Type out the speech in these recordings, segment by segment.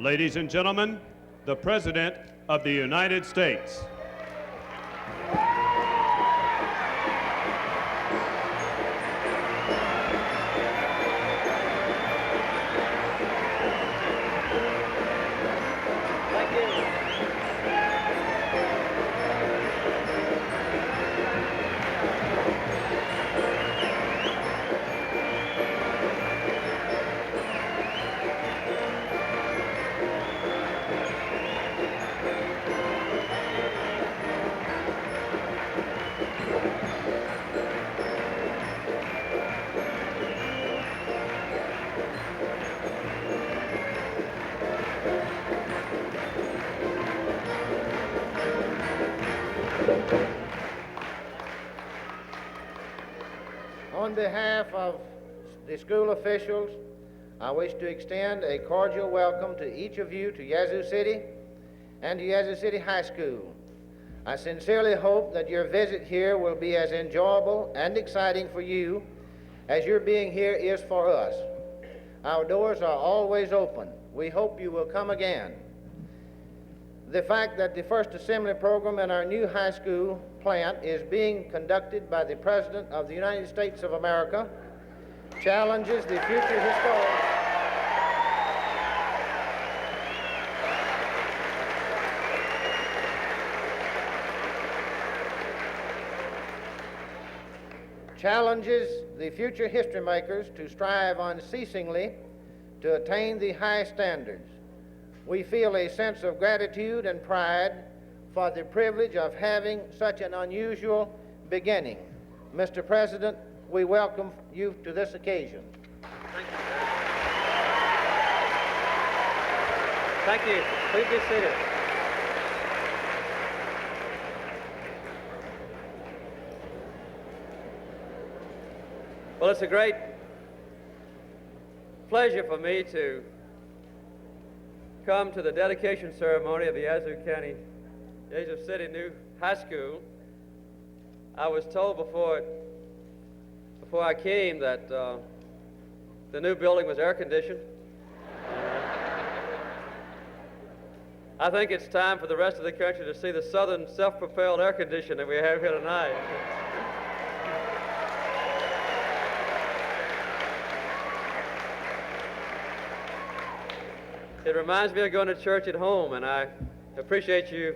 Ladies and gentlemen, the President of the United States. On behalf of the school officials, I wish to extend a cordial welcome to each of you to Yazoo City and to Yazoo City High School. I sincerely hope that your visit here will be as enjoyable and exciting for you as your being here is for us. Our doors are always open. We hope you will come again. The fact that the first assembly program in our new high school plant is being conducted by the President of the United States of America challenges the future historians. Challenges the future history makers to strive unceasingly to attain the high standards. We feel a sense of gratitude and pride for the privilege of having such an unusual beginning. Mr. President, we welcome you to this occasion. Thank you. Thank you. Please be seated. Well, it's a great pleasure for me to come to the dedication ceremony of the Yazoo City New High School. I was told before I came that the new building was air conditioned. I think it's time for the rest of the country to see the southern self-propelled air conditioner that we have here tonight. It reminds me of going to church at home, and I appreciate you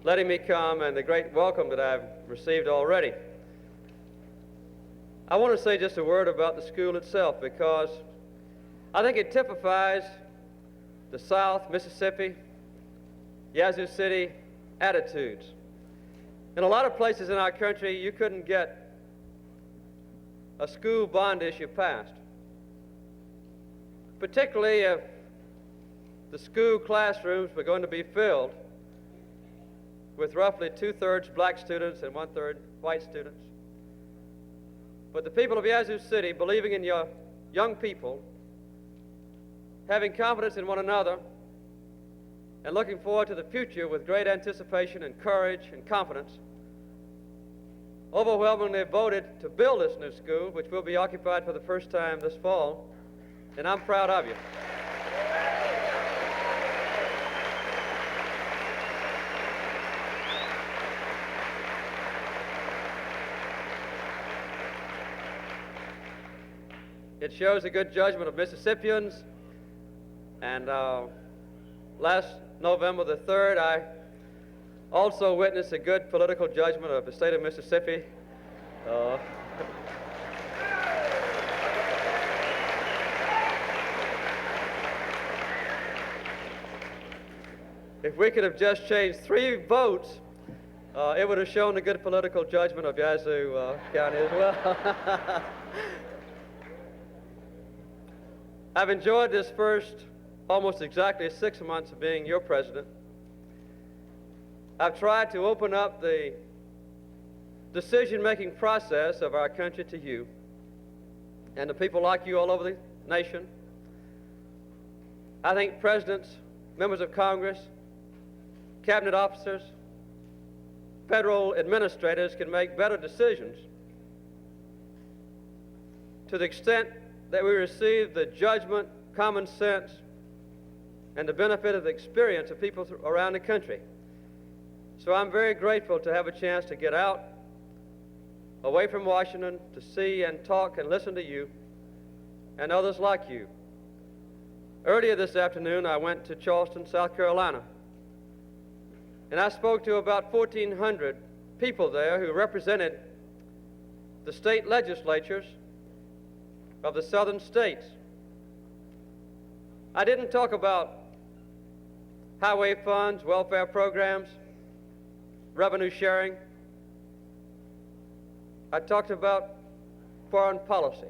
letting me come and the great welcome that I've received already. I want to say just a word about the school itself because I think it typifies the South, Mississippi, Yazoo City attitudes. In a lot of places in our country, you couldn't get a school bond issue passed, particularly if the school classrooms were going to be filled with roughly 2/3 black students and 1/3 white students. But the people of Yazoo City, believing in your young people, having confidence in one another, and looking forward to the future with great anticipation and courage and confidence, overwhelmingly voted to build this new school, which will be occupied for the first time this fall, and I'm proud of you. It shows a good judgment of Mississippians, and last November the 3rd, I also witnessed a good political judgment of the state of Mississippi. If we could have just changed 3 votes, it would have shown a good political judgment of Yazoo County as well. I've enjoyed this first almost exactly 6 months of being your president. I've tried to open up the decision-making process of our country to you and to people like you all over the nation. I think presidents, members of Congress, cabinet officers, federal administrators can make better decisions to the extent that we receive the judgment, common sense, and the benefit of the experience of people around the country. So I'm very grateful to have a chance to get out, away from Washington, to see and talk and listen to you and others like you. Earlier this afternoon, I went to Charleston, South Carolina, and I spoke to about 1,400 people there who represented the state legislatures of the southern states. I didn't talk about highway funds, welfare programs, revenue sharing. I talked about foreign policy.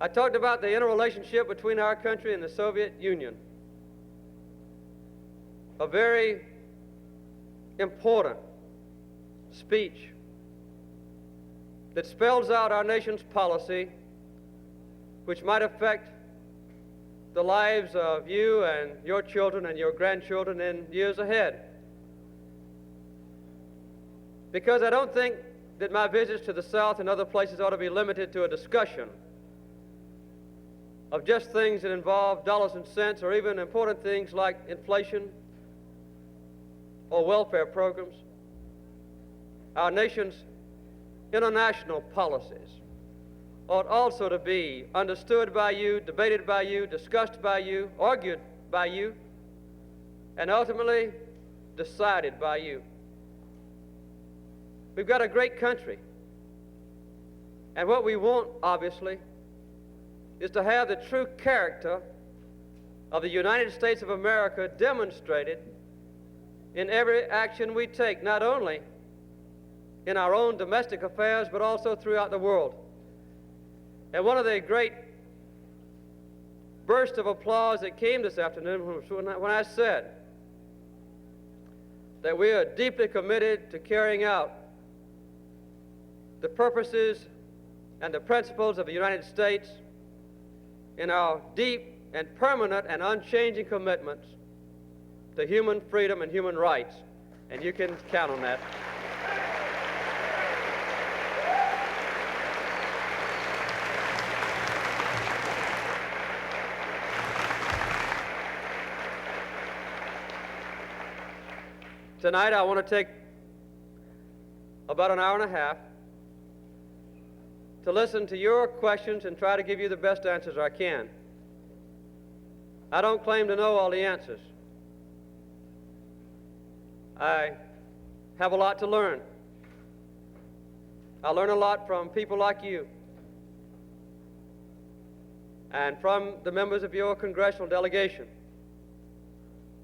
I talked about the interrelationship between our country and the Soviet Union. A very important speech that spells out our nation's policy, which might affect the lives of you and your children and your grandchildren in years ahead. Because I don't think that my visits to the South and other places ought to be limited to a discussion of just things that involve dollars and cents, or even important things like inflation or welfare programs. Our nation's international policies ought also to be understood by you, debated by you, discussed by you, argued by you, and ultimately decided by you. We've got a great country, and what we want, obviously, is to have the true character of the United States of America demonstrated in every action we take, not only in our own domestic affairs, but also throughout the world. And one of the great bursts of applause that came this afternoon was when I said that we are deeply committed to carrying out the purposes and the principles of the United States in our deep and permanent and unchanging commitments to human freedom and human rights. And you can count on that. Tonight I want to take about an hour and a half to listen to your questions and try to give you the best answers I can. I don't claim to know all the answers. I have a lot to learn. I learn a lot from people like you and from the members of your congressional delegation,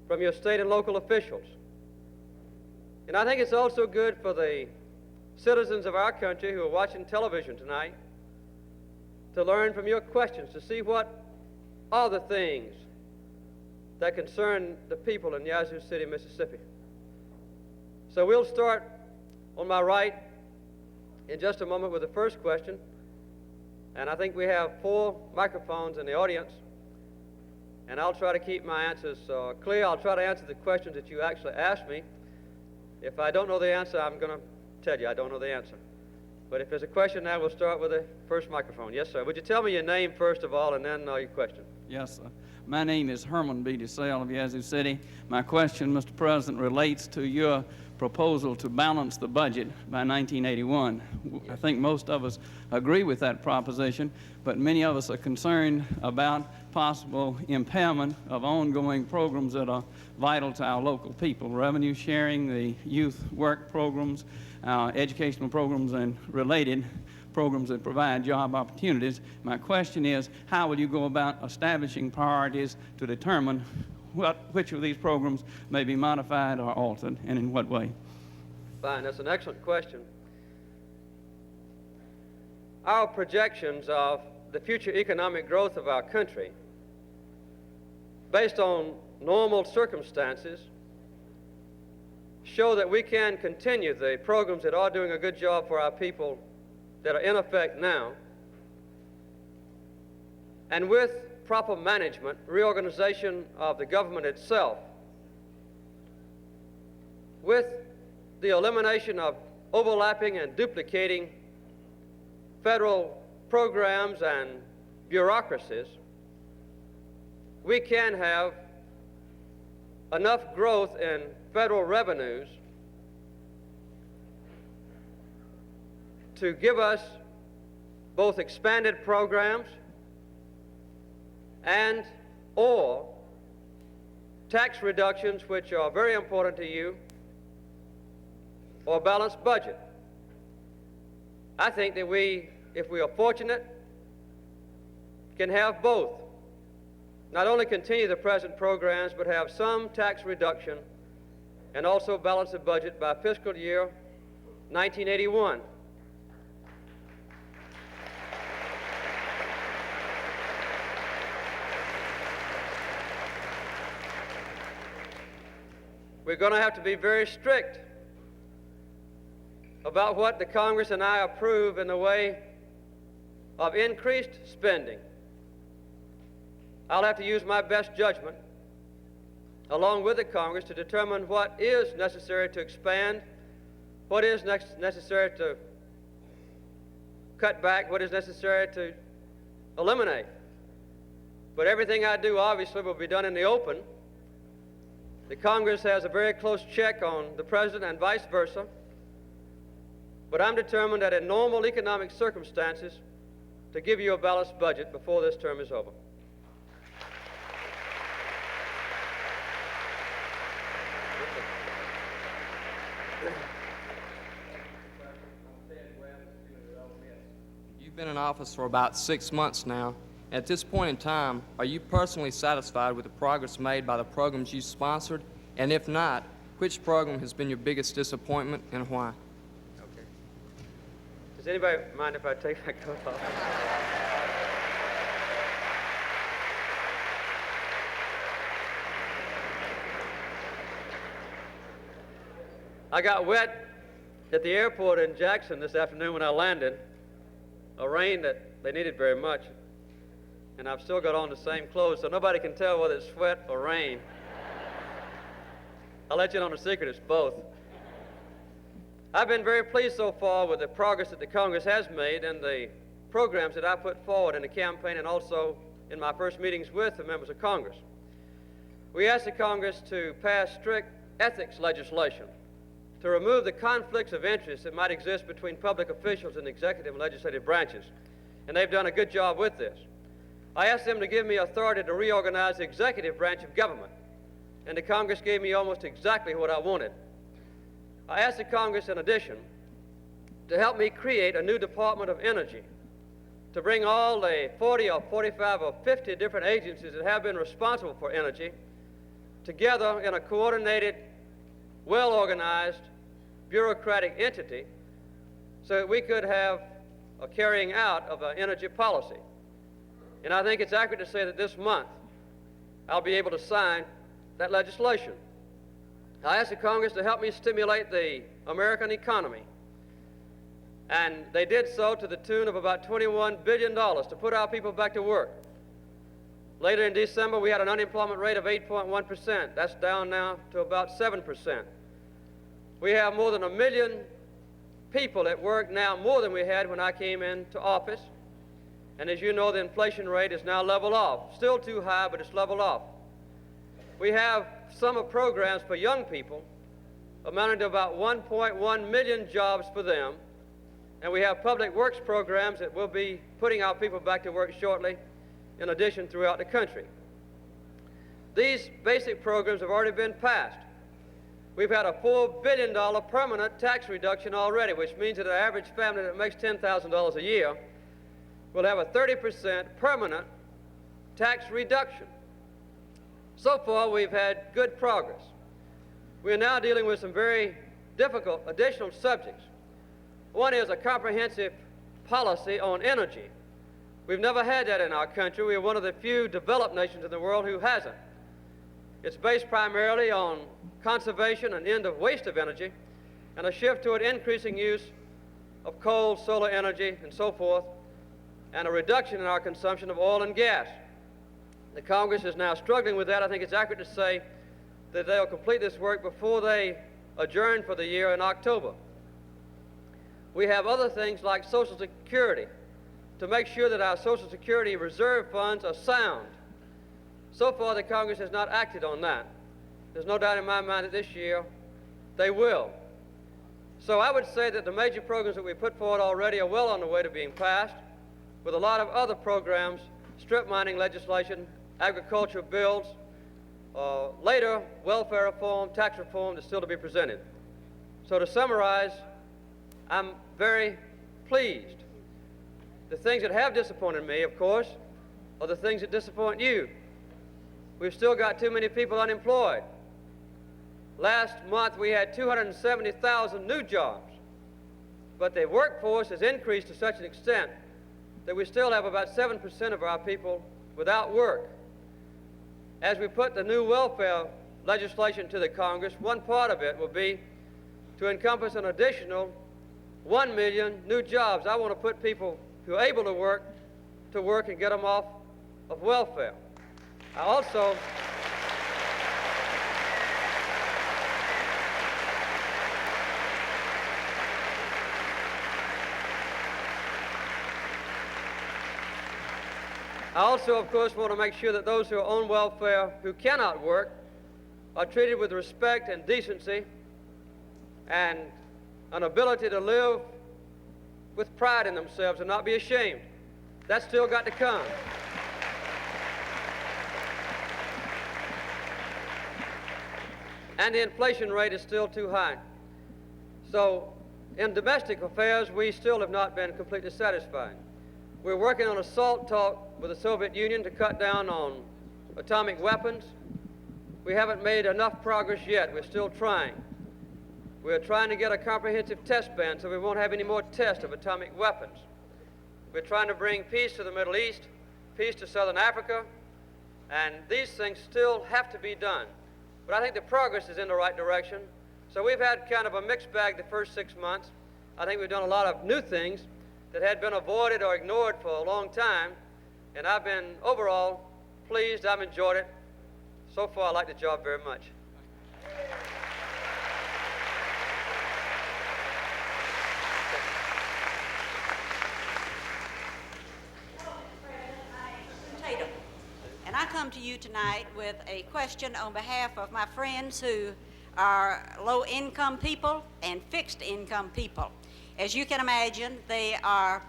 from your state and local officials. And I think it's also good for the citizens of our country who are watching television tonight to learn from your questions, to see what are the things that concern the people in Yazoo City, Mississippi. So we'll start on my right in just a moment with the first question. And I think we have 4 microphones in the audience. And I'll try to keep my answers clear. I'll try to answer the questions that you actually asked me. If I don't know the answer, I'm going to tell you I don't know the answer. But if there's a question now, we'll start with the first microphone. Yes, sir. Would you tell me your name first of all, and then your question? Yes, sir. My name is Herman B. DeSale of Yazoo City. My question, Mr. President, relates to your proposal to balance the budget by 1981. I think most of us agree with that proposition, but many of us are concerned about possible impairment of ongoing programs that are vital to our local people: revenue sharing, the youth work programs, educational programs, and related programs that provide job opportunities. My question is, how will you go about establishing priorities to determine which of these programs may be modified or altered, and in what way? Fine, that's an excellent question. Our projections of the future economic growth of our country, based on normal circumstances, show that we can continue the programs that are doing a good job for our people that are in effect now, and with proper management, reorganization of the government itself, with the elimination of overlapping and duplicating federal programs and bureaucracies, we can have enough growth in federal revenues to give us both expanded programs and or tax reductions, which are very important to you, or a balanced budget. I think that we, if we are fortunate, can have both. Not only continue the present programs, but have some tax reduction and also balance the budget by fiscal year 1981. We're going to have to be very strict about what the Congress and I approve in the way of increased spending. I'll have to use my best judgment, along with the Congress, to determine what is necessary to expand, what is necessary to cut back, what is necessary to eliminate. But everything I do, obviously, will be done in the open. The Congress has a very close check on the President and vice versa. But I'm determined that in normal economic circumstances to give you a balanced budget before this term is over. You've been in office for about 6 months now. At this point in time, are you personally satisfied with the progress made by the programs you sponsored? And if not, which program has been your biggest disappointment and why? Okay. Does anybody mind if I take my coat off? I got wet at the airport in Jackson this afternoon when I landed, a rain that they needed very much. And I've still got on the same clothes, so nobody can tell whether it's sweat or rain. I'll let you in on a secret, it's both. I've been very pleased so far with the progress that the Congress has made and the programs that I put forward in the campaign and also in my first meetings with the members of Congress. We asked the Congress to pass strict ethics legislation to remove the conflicts of interest that might exist between public officials in the executive and legislative branches, and they've done a good job with this. I asked them to give me authority to reorganize the executive branch of government, and the Congress gave me almost exactly what I wanted. I asked the Congress, in addition, to help me create a new Department of Energy, to bring all the 40 or 45 or 50 different agencies that have been responsible for energy together in a coordinated, well-organized, bureaucratic entity so that we could have a carrying out of an energy policy. And I think it's accurate to say that this month I'll be able to sign that legislation. I asked the Congress to help me stimulate the American economy. And they did so to the tune of about $21 billion to put our people back to work. Later in December, we had an unemployment rate of 8.1%. That's down now to about 7%. We have more than 1 million people at work now, more than we had when I came into office. And as you know, the inflation rate is now leveled off. Still too high, but it's leveled off. We have summer programs for young people amounting to about 1.1 million jobs for them. And we have public works programs that will be putting our people back to work shortly, in addition throughout the country. These basic programs have already been passed. We've had a $4 billion permanent tax reduction already, which means that an average family that makes $10,000 a year will have a 30% permanent tax reduction. So far, we've had good progress. We are now dealing with some very difficult additional subjects. One is a comprehensive policy on energy. We've never had that in our country. We are one of the few developed nations in the world who hasn't. It's based primarily on conservation and end of waste of energy and a shift toward increasing use of coal, solar energy, and so forth, and a reduction in our consumption of oil and gas. The Congress is now struggling with that. I think it's accurate to say that they'll complete this work before they adjourn for the year in October. We have other things like Social Security to make sure that our Social Security reserve funds are sound. So far, the Congress has not acted on that. there's no doubt in my mind that this year they will. So I would say that the major programs that we put forward already are well on the way to being passed, with a lot of other programs, strip mining legislation, agricultural bills, later welfare reform, tax reform that's still to be presented. So to summarize, I'm very pleased. The things that have disappointed me, of course, are the things that disappoint you. We've still got too many people unemployed. Last month we had 270,000 new jobs, but the workforce has increased to such an extent that we still have about 7% of our people without work. As we put the new welfare legislation to the Congress, one part of it will be to encompass an additional 1 million new jobs. I want to put people who are able to work and get them off of welfare. I also, of course, want to make sure that those who are on welfare who cannot work are treated with respect and decency and an ability to live with pride in themselves and not be ashamed. That's still got to come. And the inflation rate is still too high. So in domestic affairs, we still have not been completely satisfied. We're working on a SALT talk with the Soviet Union to cut down on atomic weapons. We haven't made enough progress yet. We're still trying. We're trying to get a comprehensive test ban so we won't have any more tests of atomic weapons. We're trying to bring peace to the Middle East, peace to Southern Africa, and these things still have to be done. But I think the progress is in the right direction. So we've had kind of a mixed bag the first 6 months. I think we've done a lot of new things that had been avoided or ignored for a long time, and I've been overall pleased. I've enjoyed it. So far, I like the job very much. Tatum. And I come to you tonight with a question on behalf of my friends who are low-income people and fixed-income people. As you can imagine, they are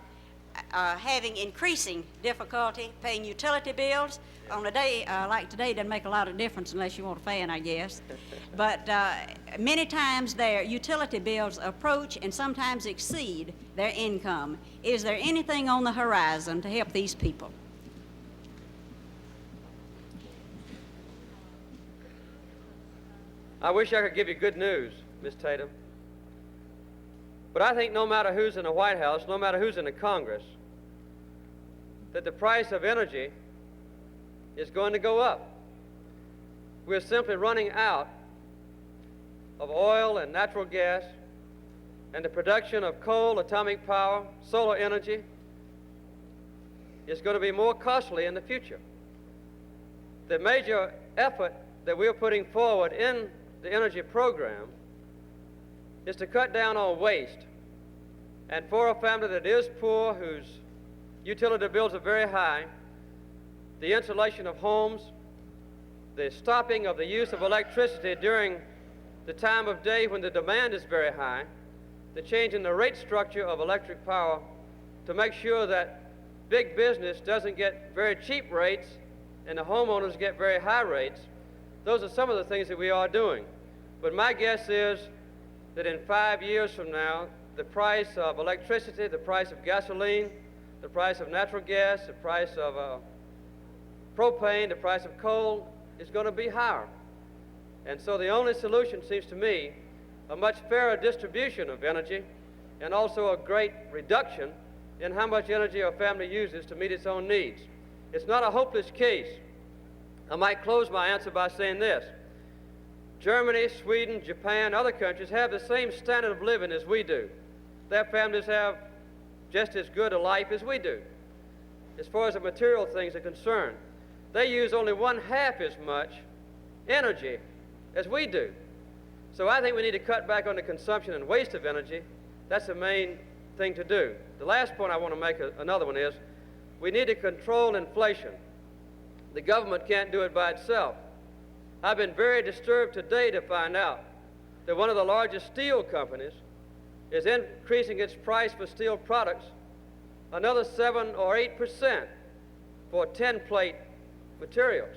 having increasing difficulty paying utility bills. On a day like today, it doesn't make a lot of difference unless you want a fan, I guess. But many times their utility bills approach and sometimes exceed their income. Is there anything on the horizon to help these people? I wish I could give you good news, Ms. Tatum. But I think no matter who's in the White House, no matter who's in the Congress, that the price of energy is going to go up. We're simply running out of oil and natural gas, and the production of coal, atomic power, solar energy is going to be more costly in the future. The major effort that we're putting forward in the energy program is to cut down on waste. And for a family that is poor, whose utility bills are very high, the insulation of homes, the stopping of the use of electricity during the time of day when the demand is very high, the change in the rate structure of electric power to make sure that big business doesn't get very cheap rates and the homeowners get very high rates. Those are some of the things that we are doing. But my guess is that in 5 years from now, the price of electricity, the price of gasoline, the price of natural gas, the price of propane, the price of coal is going to be higher. And so the only solution seems to me a much fairer distribution of energy and also a great reduction in how much energy a family uses to meet its own needs. It's not a hopeless case. I might close my answer by saying this. Germany, Sweden, Japan, other countries have the same standard of living as we do. Their families have just as good a life as we do, as far as the material things are concerned. They use only 1/2 as much energy as we do. So I think we need to cut back on the consumption and waste of energy. That's the main thing to do. The last point I want to make, another one, is we need to control inflation. The government can't do it by itself. I've been very disturbed today to find out that one of the largest steel companies is increasing its price for steel products another 7 or 8% for tin plate materials.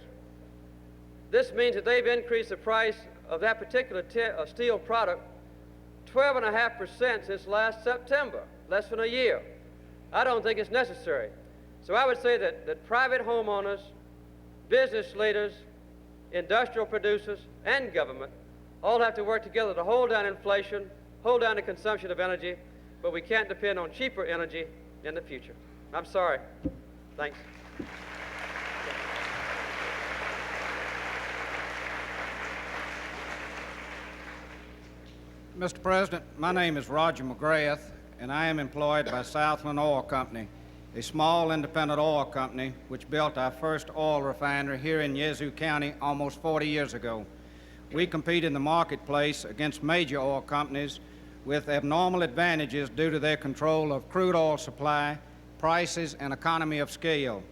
This means that they've increased the price of that particular steel product 12.5% since last September, less than a year. I don't think it's necessary. So I would say that private homeowners, business leaders, industrial producers, and government all have to work together to hold down inflation, hold down the consumption of energy, but we can't depend on cheaper energy in the future. I'm sorry. Thanks. Mr. President, my name is Roger McGrath, and I am employed by Southland Oil Company, a small independent oil company which built our first oil refinery here in Yazoo County almost 40 years ago. We compete in the marketplace against major oil companies with abnormal advantages due to their control of crude oil supply, prices, and economy of scale.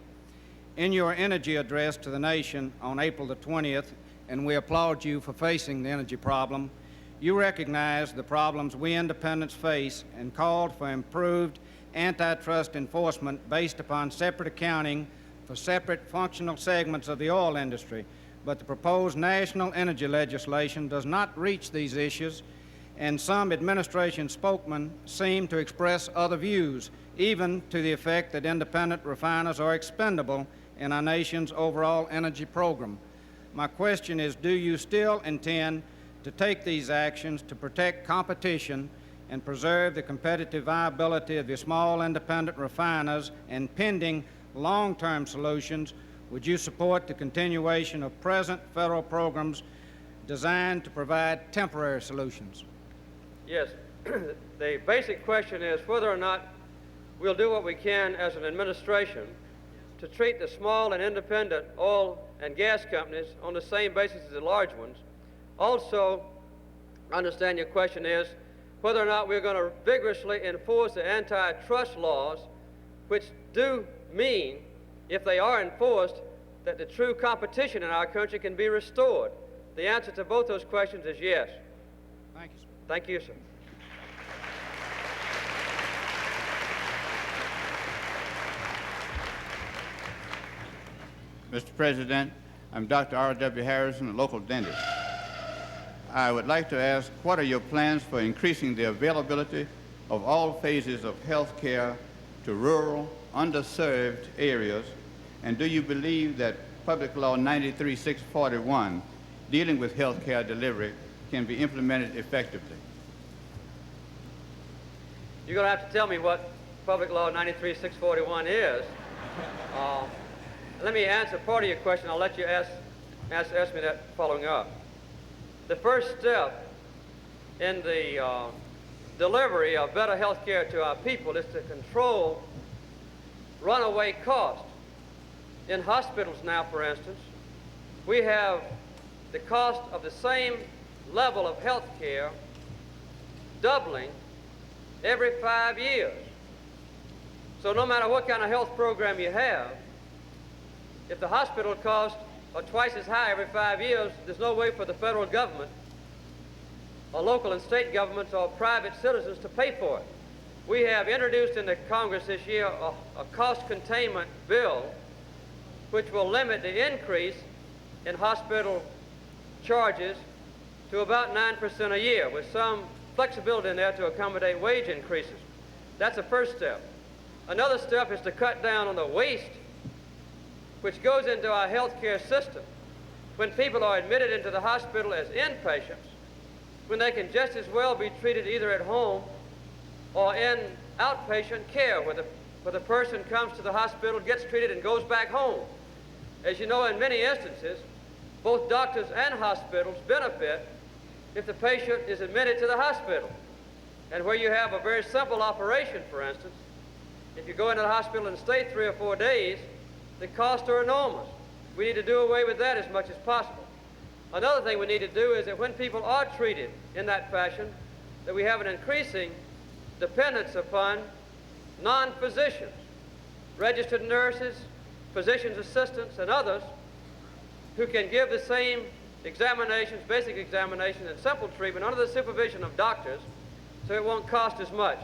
In your energy address to the nation on April the 20th, and we applaud you for facing the energy problem, you recognized the problems we independents face and called for improved antitrust enforcement based upon separate accounting for separate functional segments of the oil industry. But the proposed national energy legislation does not reach these issues, and some administration spokesmen seem to express other views, even to the effect that independent refiners are expendable in our nation's overall energy program. My question is, do you still intend to take these actions to protect competition and preserve the competitive viability of your small independent refiners, and pending long-term solutions, would you support the continuation of present federal programs designed to provide temporary solutions? Yes. The basic question is whether or not we'll do what we can as an administration to treat the small and independent oil and gas companies on the same basis as the large ones. Also, I understand your question is whether or not we're going to vigorously enforce the antitrust laws, which do mean, if they are enforced, that the true competition in our country can be restored. The answer to both those questions is yes. Thank you, sir. Thank you, sir. Mr. President, I'm Dr. R.W. Harrison, a local dentist. I would like to ask, what are your plans for increasing the availability of all phases of health care to rural, underserved areas, and do you believe that Public Law 93-641, dealing with health care delivery, can be implemented effectively? You're going to have to tell me what Public Law 93-641 is. Let me answer part of your question. I'll let you ask me that following up. The first step in the delivery of better health care to our people is to control runaway costs. In hospitals now, for instance, we have the cost of the same level of health care doubling every 5 years. So no matter what kind of health program you have, if the hospital costs are twice as high every 5 years, there's no way for the federal government or local and state governments or private citizens to pay for it. We have introduced in the Congress this year a cost containment bill which will limit the increase in hospital charges to about 9% a year, with some flexibility in there to accommodate wage increases. That's the first step. Another step is to cut down on the waste which goes into our health care system when people are admitted into the hospital as inpatients, when they can just as well be treated either at home or in outpatient care, where the person comes to the hospital, gets treated, and goes back home. As you know, in many instances, both doctors and hospitals benefit if the patient is admitted to the hospital. And where you have a very simple operation, for instance, if you go into the hospital and stay 3 or 4 days, the costs are enormous. We need to do away with that as much as possible. Another thing we need to do is that when people are treated in that fashion, that we have an increasing dependence upon non-physicians, registered nurses, physician's assistants, and others who can give the same examinations, basic examinations, and simple treatment under the supervision of doctors so it won't cost as much.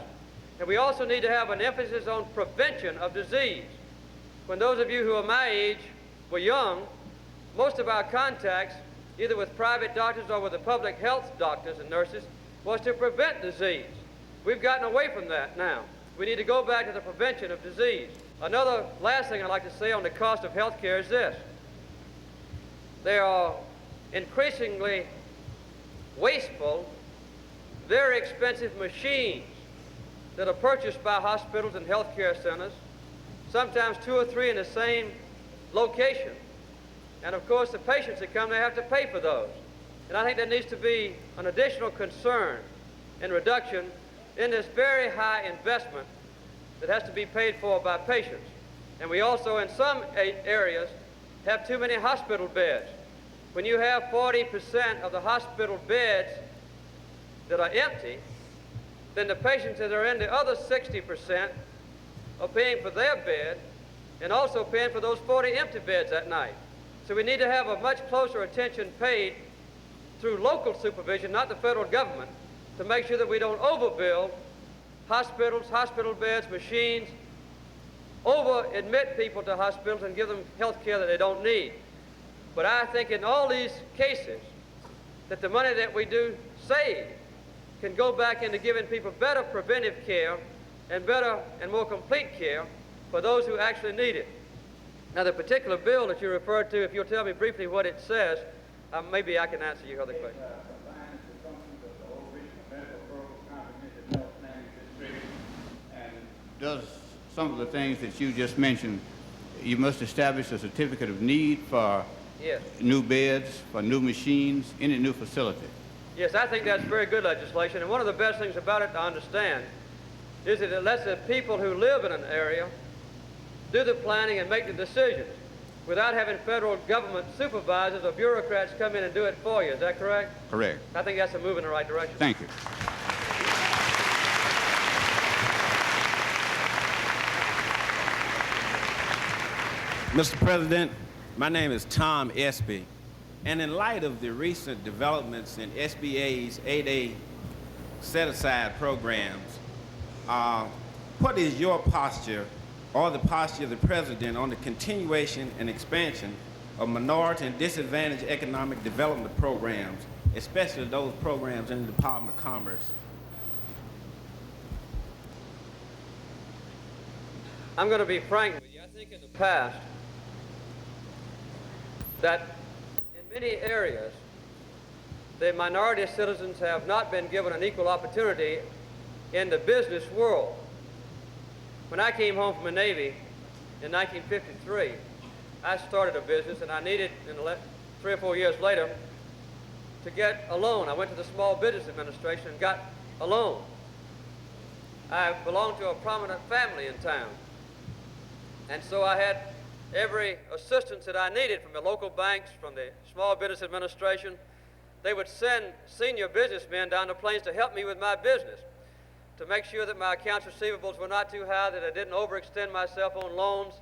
And we also need to have an emphasis on prevention of disease. When those of you who are my age were young, most of our contacts, either with private doctors or with the public health doctors and nurses, was to prevent disease. We've gotten away from that now. We need to go back to the prevention of disease. Another last thing I'd like to say on the cost of health care is this. There are increasingly wasteful, very expensive machines that are purchased by hospitals and health care centers, sometimes 2 or 3 in the same location. And of course, the patients that come, they have to pay for those. And I think there needs to be an additional concern and reduction in this very high investment that has to be paid for by patients. And we also, in some areas, have too many hospital beds. When you have 40% of the hospital beds that are empty, then the patients that are in the other 60% are paying for their bed and also paying for those 40 empty beds at night. So we need to have a much closer attention paid through local supervision, not the federal government, to make sure that we don't overbill hospitals, hospital beds, machines, over-admit people to hospitals and give them health care that they don't need. But I think in all these cases that the money that we do save can go back into giving people better preventive care and better and more complete care for those who actually need it. Now, the particular bill that you referred to, if you'll tell me briefly what it says, maybe I can answer your other question. Does some of the things that you just mentioned, you must establish a certificate of need for Yes. new beds, for new machines, any new facility? Yes, I think that's very good legislation. And one of the best things about it to understand is that it lets the people who live in an area do the planning and make the decisions without having federal government supervisors or bureaucrats come in and do it for you. Is that correct? Correct. I think that's a move in the right direction. Thank you. Mr. President, my name is Tom Espy, and in light of the recent developments in SBA's 8A set-aside programs, what is your posture or the posture of the President on the continuation and expansion of minority and disadvantaged economic development programs, especially those programs in the Department of Commerce? I'm going to be frank with you. I think in the past that in many areas the minority citizens have not been given an equal opportunity in the business world. When I came home from the Navy in 1953, I started a business, and I needed, 3 or 4 years later, to get a loan. I went to the Small Business Administration and got a loan. I belonged to a prominent family in town, and so I had every assistance that I needed from the local banks, from the Small Business Administration. They would send senior businessmen down to Plains to help me with my business, to make sure that my accounts receivables were not too high, that I didn't overextend myself on loans,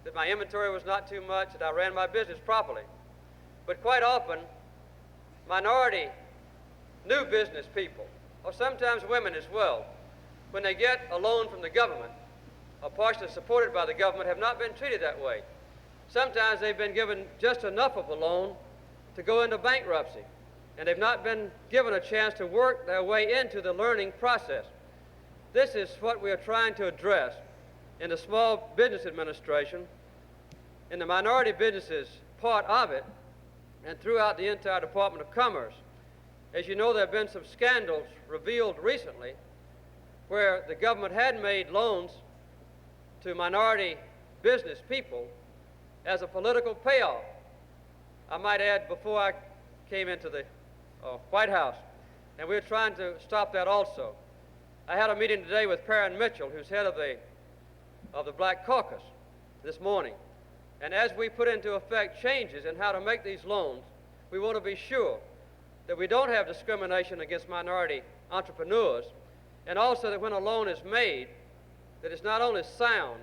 that my inventory was not too much, that I ran my business properly. But quite often, minority new business people, or sometimes women as well, when they get a loan from the government, or partially supported by the government, have not been treated that way. Sometimes they've been given just enough of a loan to go into bankruptcy, and they've not been given a chance to work their way into the learning process. This is what we are trying to address in the Small Business Administration, in the minority businesses part of it, and throughout the entire Department of Commerce. As you know, there have been some scandals revealed recently where the government had made loans to minority business people as a political payoff. I might add, before I came into the White House, and we're trying to stop that also. I had a meeting today with Perrin Mitchell, who's head of the Black Caucus, this morning. And as we put into effect changes in how to make these loans, we want to be sure that we don't have discrimination against minority entrepreneurs, and also that when a loan is made, that it's not only sound,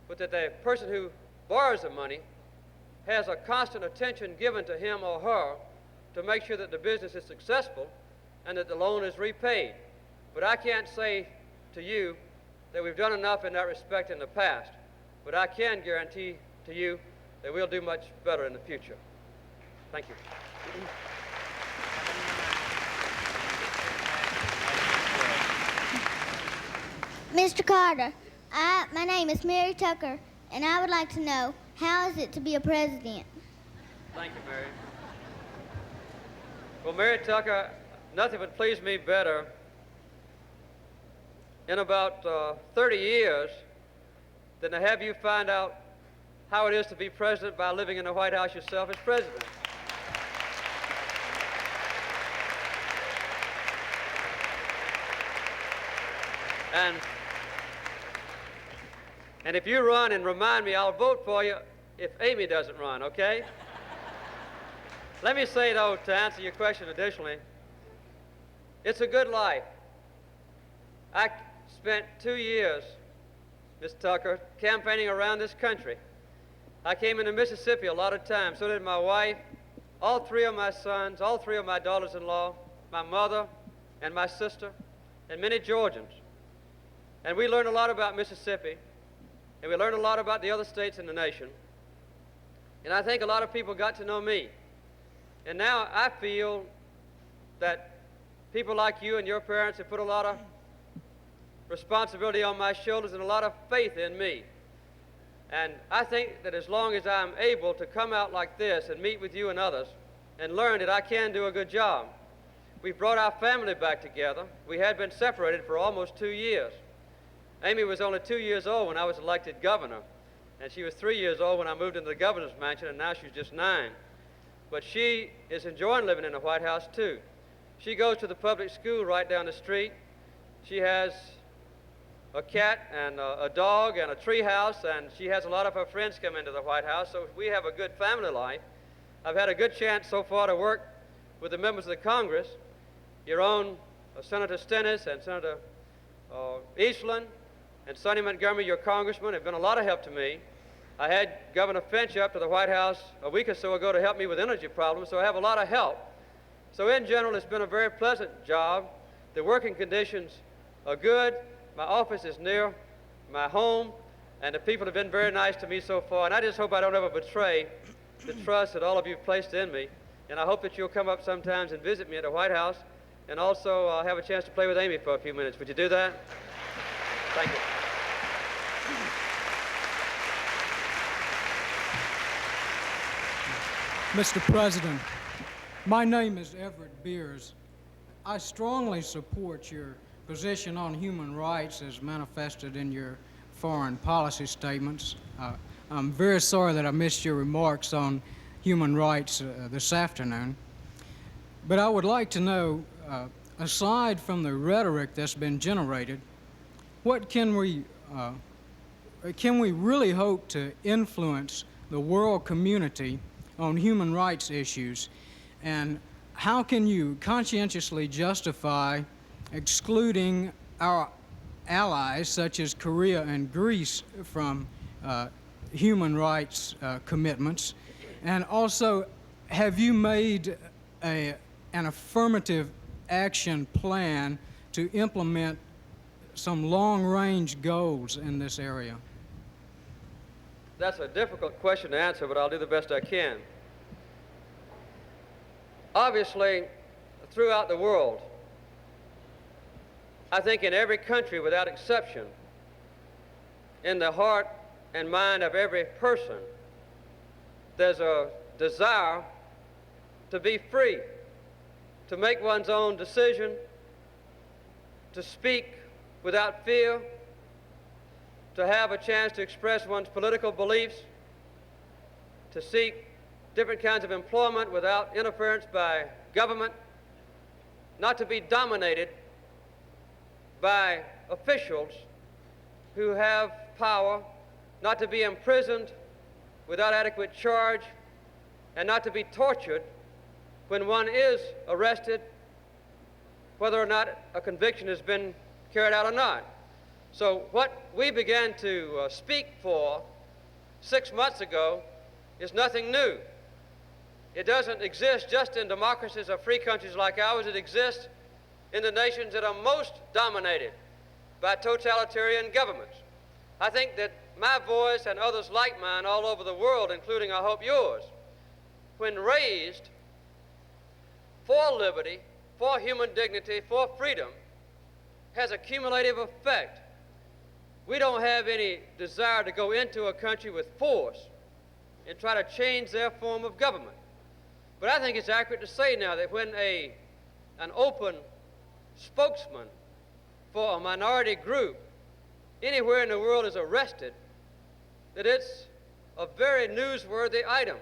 but that the person who borrows the money has a constant attention given to him or her to make sure that the business is successful and that the loan is repaid. But I can't say to you that we've done enough in that respect in the past. But I can guarantee to you that we'll do much better in the future. Thank you. Mr. Carter, my name is Mary Tucker, and I would like to know, how is it to be a president? Thank you, Mary. Well, Mary Tucker, nothing would please me better in about 30 years than to have you find out how it is to be president by living in the White House yourself as president. And if you run and remind me, I'll vote for you if Amy doesn't run, okay? Let me say, though, to answer your question additionally, it's a good life. I spent 2 years, Ms. Tucker, campaigning around this country. I came into Mississippi a lot of times. So did my wife, all 3 of my sons, all 3 of my daughters-in-law, my mother, and my sister, and many Georgians. And we learned a lot about Mississippi, and we learned a lot about the other states in the nation. And I think a lot of people got to know me. And now I feel that people like you and your parents have put a lot of responsibility on my shoulders and a lot of faith in me. And I think that as long as I'm able to come out like this and meet with you and others and learn that I can do a good job. We've brought our family back together. We had been separated for almost 2 years. Amy was only 2 years old when I was elected governor, and she was 3 years old when I moved into the governor's mansion, and now she's just 9. But she is enjoying living in the White House, too. She goes to the public school right down the street. She has a cat and a dog and a tree house, and she has a lot of her friends come into the White House, so we have a good family life. I've had a good chance so far to work with the members of the Congress, your own Senator Stennis and Senator Eastland, and Sonny Montgomery, your congressman, have been a lot of help to me. I had Governor Finch up to the White House a week or so ago to help me with energy problems, so I have a lot of help. So in general, it's been a very pleasant job. The working conditions are good. My office is near my home, and the people have been very nice to me so far, and I just hope I don't ever betray the trust that all of you have placed in me. And I hope that you'll come up sometimes and visit me at the White House, and also have a chance to play with Amy for a few minutes. Would you do that? Thank you. Mr. President, my name is Everett Beers. I strongly support your position on human rights as manifested in your foreign policy statements. I'm very sorry that I missed your remarks on human rights this afternoon. But I would like to know, aside from the rhetoric that's been generated, what can we really hope to influence the world community on human rights issues, and how can you conscientiously justify excluding our allies such as Korea and Greece from human rights commitments? And also, have you made an affirmative action plan to implement some long-range goals in this area? That's a difficult question to answer, but I'll do the best I can. Obviously, throughout the world, I think in every country without exception, in the heart and mind of every person, there's a desire to be free, to make one's own decision, to speak without fear, to have a chance to express one's political beliefs, to seek different kinds of employment without interference by government, not to be dominated by officials who have power, not to be imprisoned without adequate charge, and not to be tortured when one is arrested, whether or not a conviction has been carried out or not. So what we began to speak for 6 months ago is nothing new. It doesn't exist just in democracies or free countries like ours. It exists in the nations that are most dominated by totalitarian governments. I think that my voice and others like mine all over the world, including, I hope, yours, when raised for liberty, for human dignity, for freedom, has a cumulative effect. We don't have any desire to go into a country with force and try to change their form of government. But I think it's accurate to say now that when an open spokesman for a minority group anywhere in the world is arrested, that it's a very newsworthy item.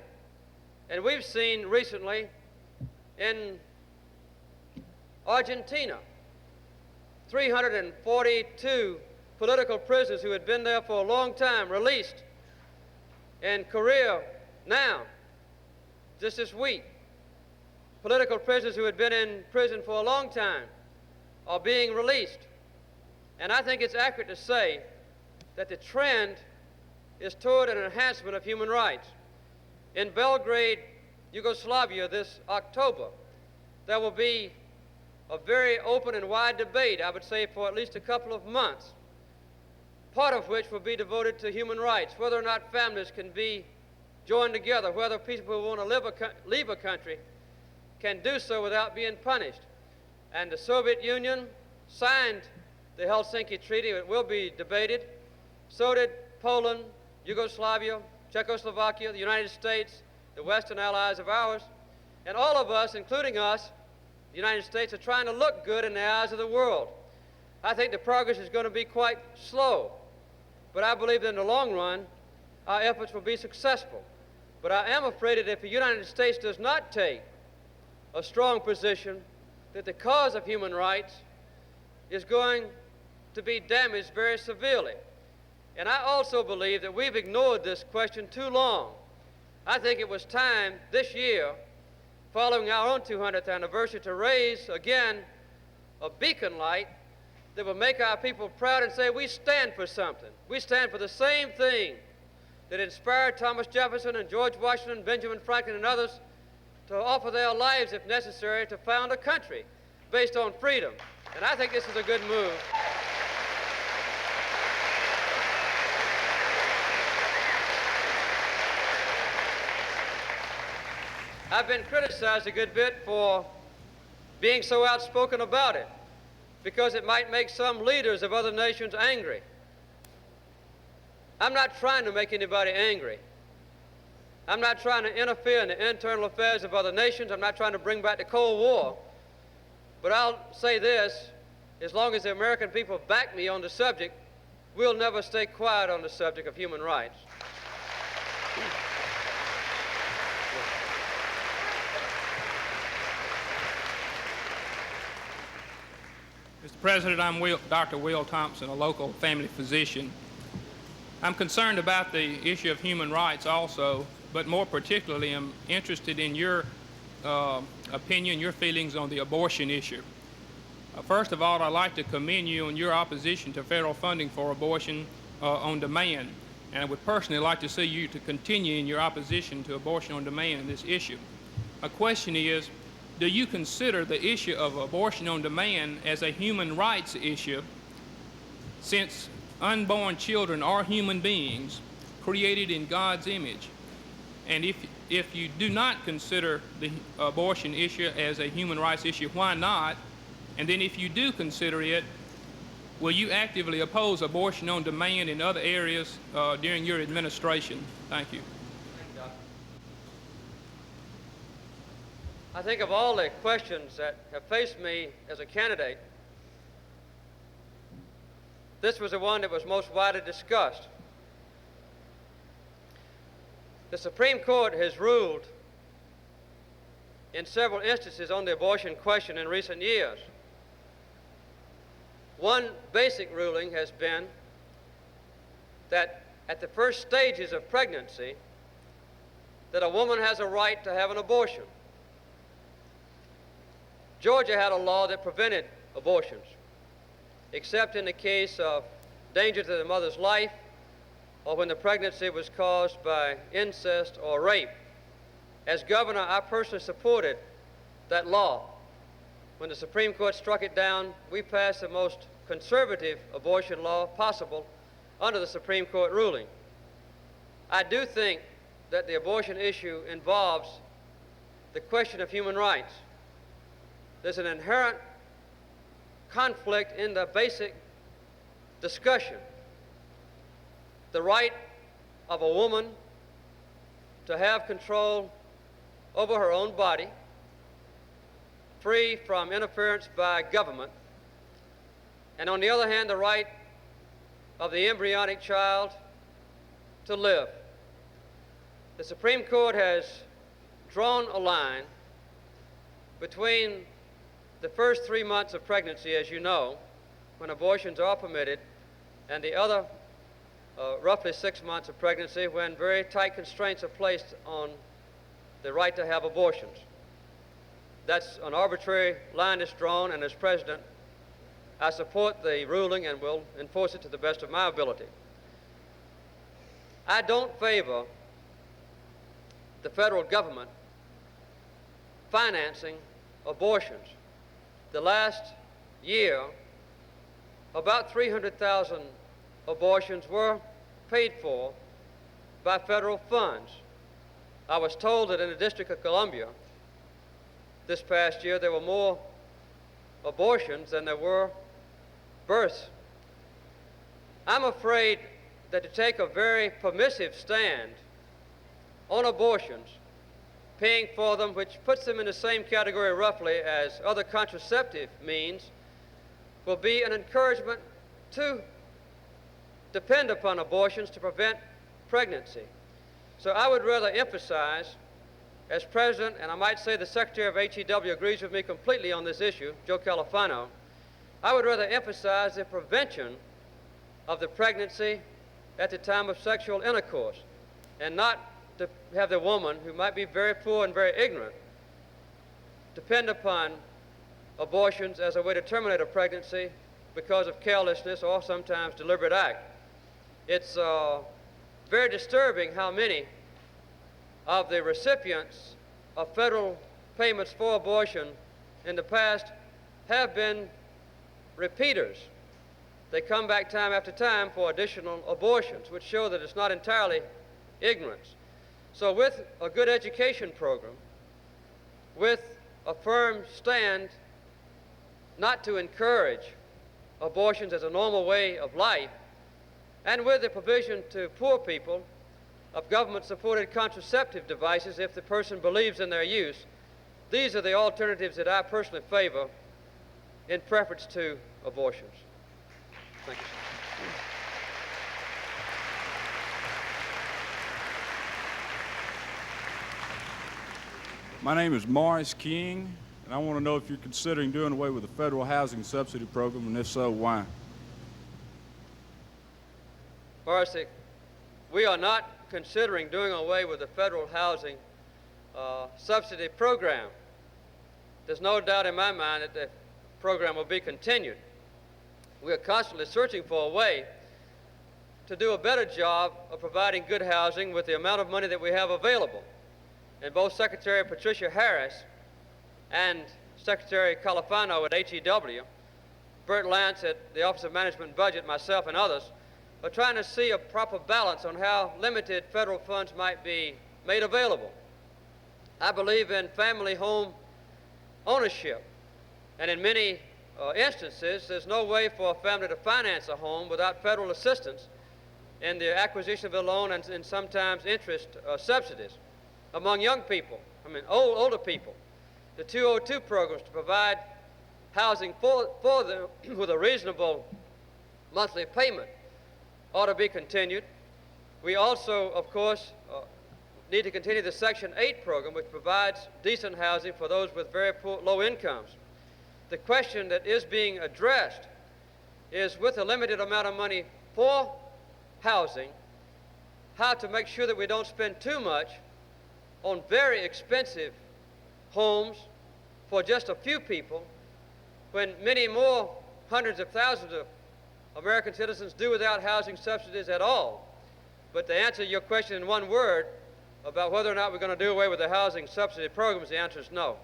And we've seen recently in Argentina, 342 political prisoners who had been there for a long time released. In Korea now, just this week, political prisoners who had been in prison for a long time are being released. And I think it's accurate to say that the trend is toward an enhancement of human rights. In Belgrade, Yugoslavia, this October, there will be a very open and wide debate, I would say, for at least a couple of months, part of which will be devoted to human rights, whether or not families can be joined together, whether people who want to leave a country can do so without being punished. And the Soviet Union signed the Helsinki Treaty. It will be debated. So did Poland, Yugoslavia, Czechoslovakia, the United States, the Western allies of ours. And all of us, including us, the United States, are trying to look good in the eyes of the world. I think the progress is going to be quite slow, but I believe that in the long run, our efforts will be successful. But I am afraid that if the United States does not take a strong position, that the cause of human rights is going to be damaged very severely. And I also believe that we've ignored this question too long. I think it was time this year, following our own 200th anniversary, to raise again a beacon light that will make our people proud and say, we stand for something. We stand for the same thing that inspired Thomas Jefferson and George Washington, Benjamin Franklin, and others to offer their lives, if necessary, to found a country based on freedom. And I think this is a good move. I've been criticized a good bit for being so outspoken about it, because it might make some leaders of other nations angry. I'm not trying to make anybody angry. I'm not trying to interfere in the internal affairs of other nations. I'm not trying to bring back the Cold War. But I'll say this, as long as the American people back me on the subject, we'll never stay quiet on the subject of human rights. Mr. President, I'm Dr. Will Thompson, a local family physician. I'm concerned about the issue of human rights also, but more particularly I'm interested in your opinion, your feelings on the abortion issue. First of all, I'd like to commend you on your opposition to federal funding for abortion on demand. And I would personally like to see you to continue in your opposition to abortion on demand in this issue. My question is, do you consider the issue of abortion on demand as a human rights issue, since unborn children are human beings created in God's image? And if you do not consider the abortion issue as a human rights issue, why not? And then if you do consider it, will you actively oppose abortion on demand in other areas during your administration? Thank you. I think of all the questions that have faced me as a candidate, this was the one that was most widely discussed. The Supreme Court has ruled in several instances on the abortion question in recent years. One basic ruling has been that at the first stages of pregnancy, that a woman has a right to have an abortion. Georgia had a law that prevented abortions, except in the case of danger to the mother's life or when the pregnancy was caused by incest or rape. As governor, I personally supported that law. When the Supreme Court struck it down, we passed the most conservative abortion law possible under the Supreme Court ruling. I do think that the abortion issue involves the question of human rights. There's an inherent conflict in the basic discussion. The right of a woman to have control over her own body, free from interference by government, and on the other hand, the right of the embryonic child to live. The Supreme Court has drawn a line between the first 3 months of pregnancy, as you know, when abortions are permitted, and the other roughly 6 months of pregnancy when very tight constraints are placed on the right to have abortions. That's an arbitrary line that's drawn, and as president, I support the ruling and will enforce it to the best of my ability. I don't favor the federal government financing abortions. The last year, about 300,000 abortions were paid for by federal funds. I was told that in the District of Columbia this past year there were more abortions than there were births. I'm afraid that to take a very permissive stand on abortions, paying for them, which puts them in the same category roughly as other contraceptive means, will be an encouragement to depend upon abortions to prevent pregnancy. So I would rather emphasize, as president, and I might say the secretary of HEW agrees with me completely on this issue, Joe Califano, I would rather emphasize the prevention of the pregnancy at the time of sexual intercourse, and not to have the woman, who might be very poor and very ignorant, depend upon abortions as a way to terminate a pregnancy because of carelessness or sometimes deliberate act. It's very disturbing how many of the recipients of federal payments for abortion in the past have been repeaters. They come back time after time for additional abortions, which show that it's not entirely ignorance. So with a good education program, with a firm stand not to encourage abortions as a normal way of life, and with the provision to poor people of government-supported contraceptive devices if the person believes in their use, these are the alternatives that I personally favor in preference to abortions. Thank you, sir. My name is Morris King, and I want to know if you're considering doing away with the federal housing subsidy program, and if so, why? Morris, we are not considering doing away with the federal housing subsidy program. There's no doubt in my mind that the program will be continued. We are constantly searching for a way to do a better job of providing good housing with the amount of money that we have available. And both Secretary Patricia Harris and Secretary Califano at HEW, Bert Lance at the Office of Management and Budget, myself and others, are trying to see a proper balance on how limited federal funds might be made available. I believe in family home ownership, and in many instances, there's no way for a family to finance a home without federal assistance in the acquisition of a loan and sometimes interest subsidies. Among young people, older people, the 202 programs to provide housing for them with a reasonable monthly payment ought to be continued. We also, of course, need to continue the Section 8 program, which provides decent housing for those with very low incomes. The question that is being addressed is, with a limited amount of money for housing, how to make sure that we don't spend too much on very expensive homes for just a few people, when many more hundreds of thousands of American citizens do without housing subsidies at all. But to answer your question in one word, about whether or not we're going to do away with the housing subsidy programs, the answer is no.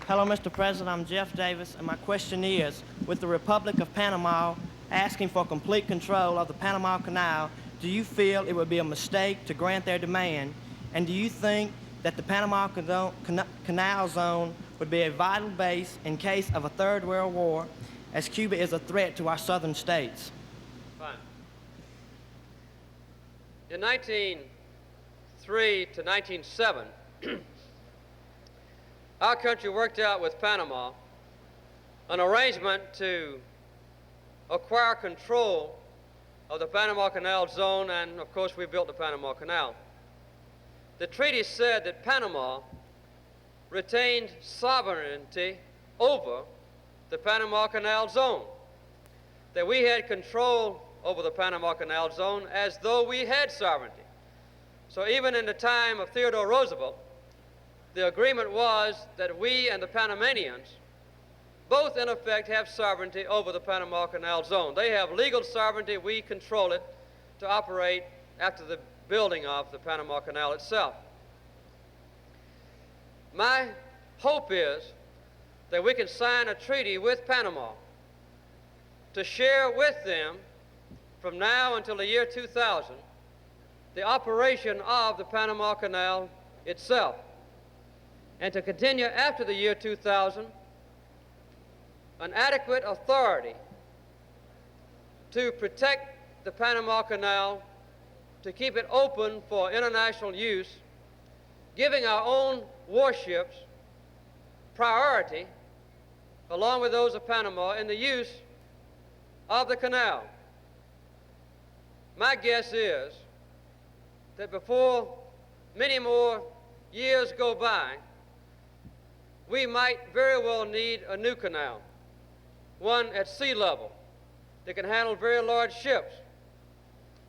Hello, Mr. President. I'm Jeff Davis, and my question is, with the Republic of Panama asking for complete control of the Panama Canal, do you feel it would be a mistake to grant their demand? And do you think that the Panama Canal Zone would be a vital base in case of a Third World War, as Cuba is a threat to our southern states? Fine. In 1903 to 1907, our country worked out with Panama an arrangement to acquire control of the Panama Canal Zone, and of course we built the Panama Canal. The treaty said that Panama retained sovereignty over the Panama Canal Zone, that we had control over the Panama Canal Zone as though we had sovereignty. So even in the time of Theodore Roosevelt, the agreement was that we and the Panamanians both in effect have sovereignty over the Panama Canal Zone. They have legal sovereignty, we control it to operate after the building of the Panama Canal itself. My hope is that we can sign a treaty with Panama to share with them from now until the year 2000 the operation of the Panama Canal itself, and to continue after the year 2000 an adequate authority to protect the Panama Canal, to keep it open for international use, giving our own warships priority, along with those of Panama, in the use of the canal. My guess is that before many more years go by, we might very well need a new canal, one at sea level that can handle very large ships.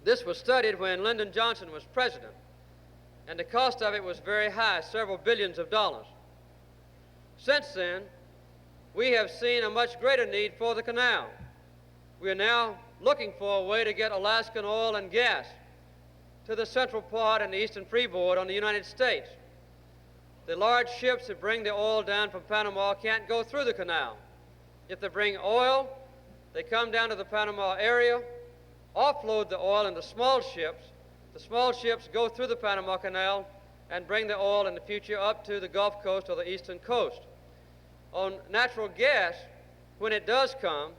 This was studied when Lyndon Johnson was president, and the cost of it was very high, several billions of dollars. Since then, we have seen a much greater need for the canal. We are now looking for a way to get Alaskan oil and gas to the central part and the eastern freeboard on the United States. The large ships that bring the oil down from Panama can't go through the canal. If they bring oil, they come down to the Panama area, offload the oil into small ships. The small ships go through the Panama Canal and bring the oil in the future up to the Gulf Coast or the eastern coast. On natural gas, when it does come,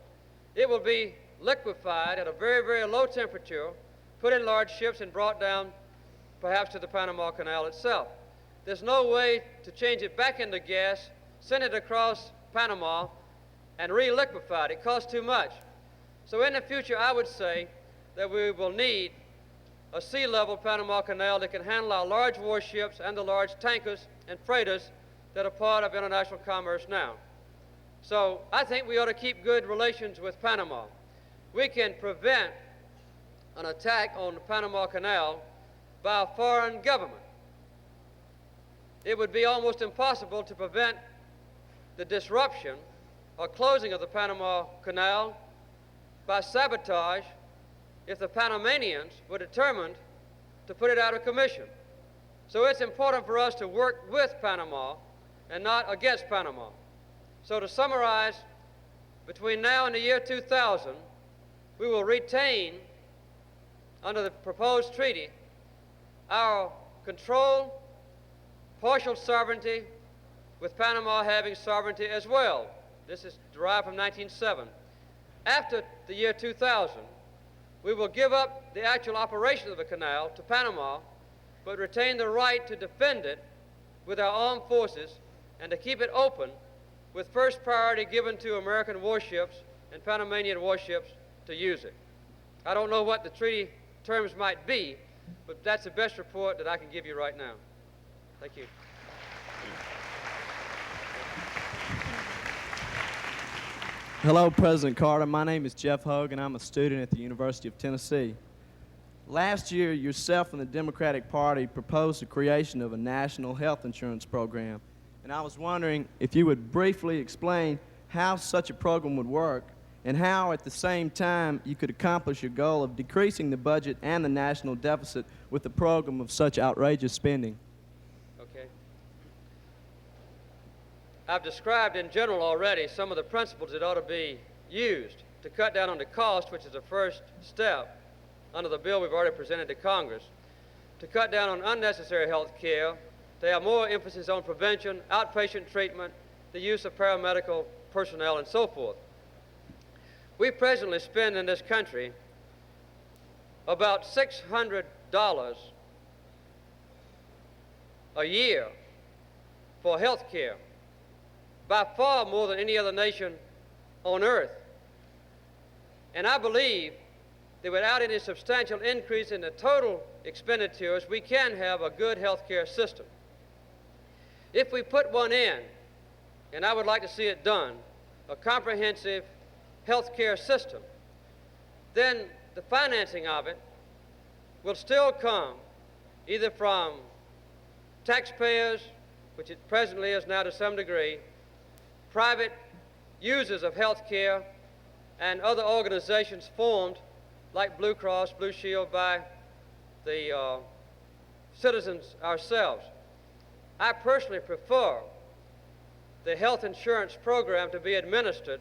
it will be liquefied at a very, very low temperature, put in large ships and brought down perhaps to the Panama Canal itself. There's no way to change it back into gas, send it across Panama, and re-liquefy it. It costs too much. So in the future, I would say that we will need a sea-level Panama Canal that can handle our large warships and the large tankers and freighters that are part of international commerce now. So I think we ought to keep good relations with Panama. We can prevent an attack on the Panama Canal by a foreign government. It would be almost impossible to prevent the disruption or closing of the Panama Canal by sabotage if the Panamanians were determined to put it out of commission. So it's important for us to work with Panama and not against Panama. So to summarize, between now and the year 2000, we will retain, under the proposed treaty, our control, partial sovereignty, with Panama having sovereignty as well. This is derived from 1907. After the year 2000, we will give up the actual operation of the canal to Panama, but retain the right to defend it with our armed forces and to keep it open, with first priority given to American warships and Panamanian warships to use it. I don't know what the treaty terms might be, but that's the best report that I can give you right now. Thank you. Hello, President Carter. My name is Jeff Hogue, and I'm a student at the University of Tennessee. Last year, yourself and the Democratic Party proposed the creation of a national health insurance program, and I was wondering if you would briefly explain how such a program would work and how at the same time you could accomplish your goal of decreasing the budget and the national deficit with a program of such outrageous spending. Okay. I've described in general already some of the principles that ought to be used to cut down on the cost, which is the first step under the bill we've already presented to Congress, to cut down on unnecessary health care, to have more emphasis on prevention, outpatient treatment, the use of paramedical personnel, and so forth. We presently spend in this country about $600 a year for health care, by far more than any other nation on earth. And I believe that without any substantial increase in the total expenditures, we can have a good health care system. If we put one in, and I would like to see it done, a comprehensive health care system, then the financing of it will still come either from taxpayers, which it presently is now to some degree, private users of health care, and other organizations formed like Blue Cross, Blue Shield by the citizens ourselves. I personally prefer the health insurance program to be administered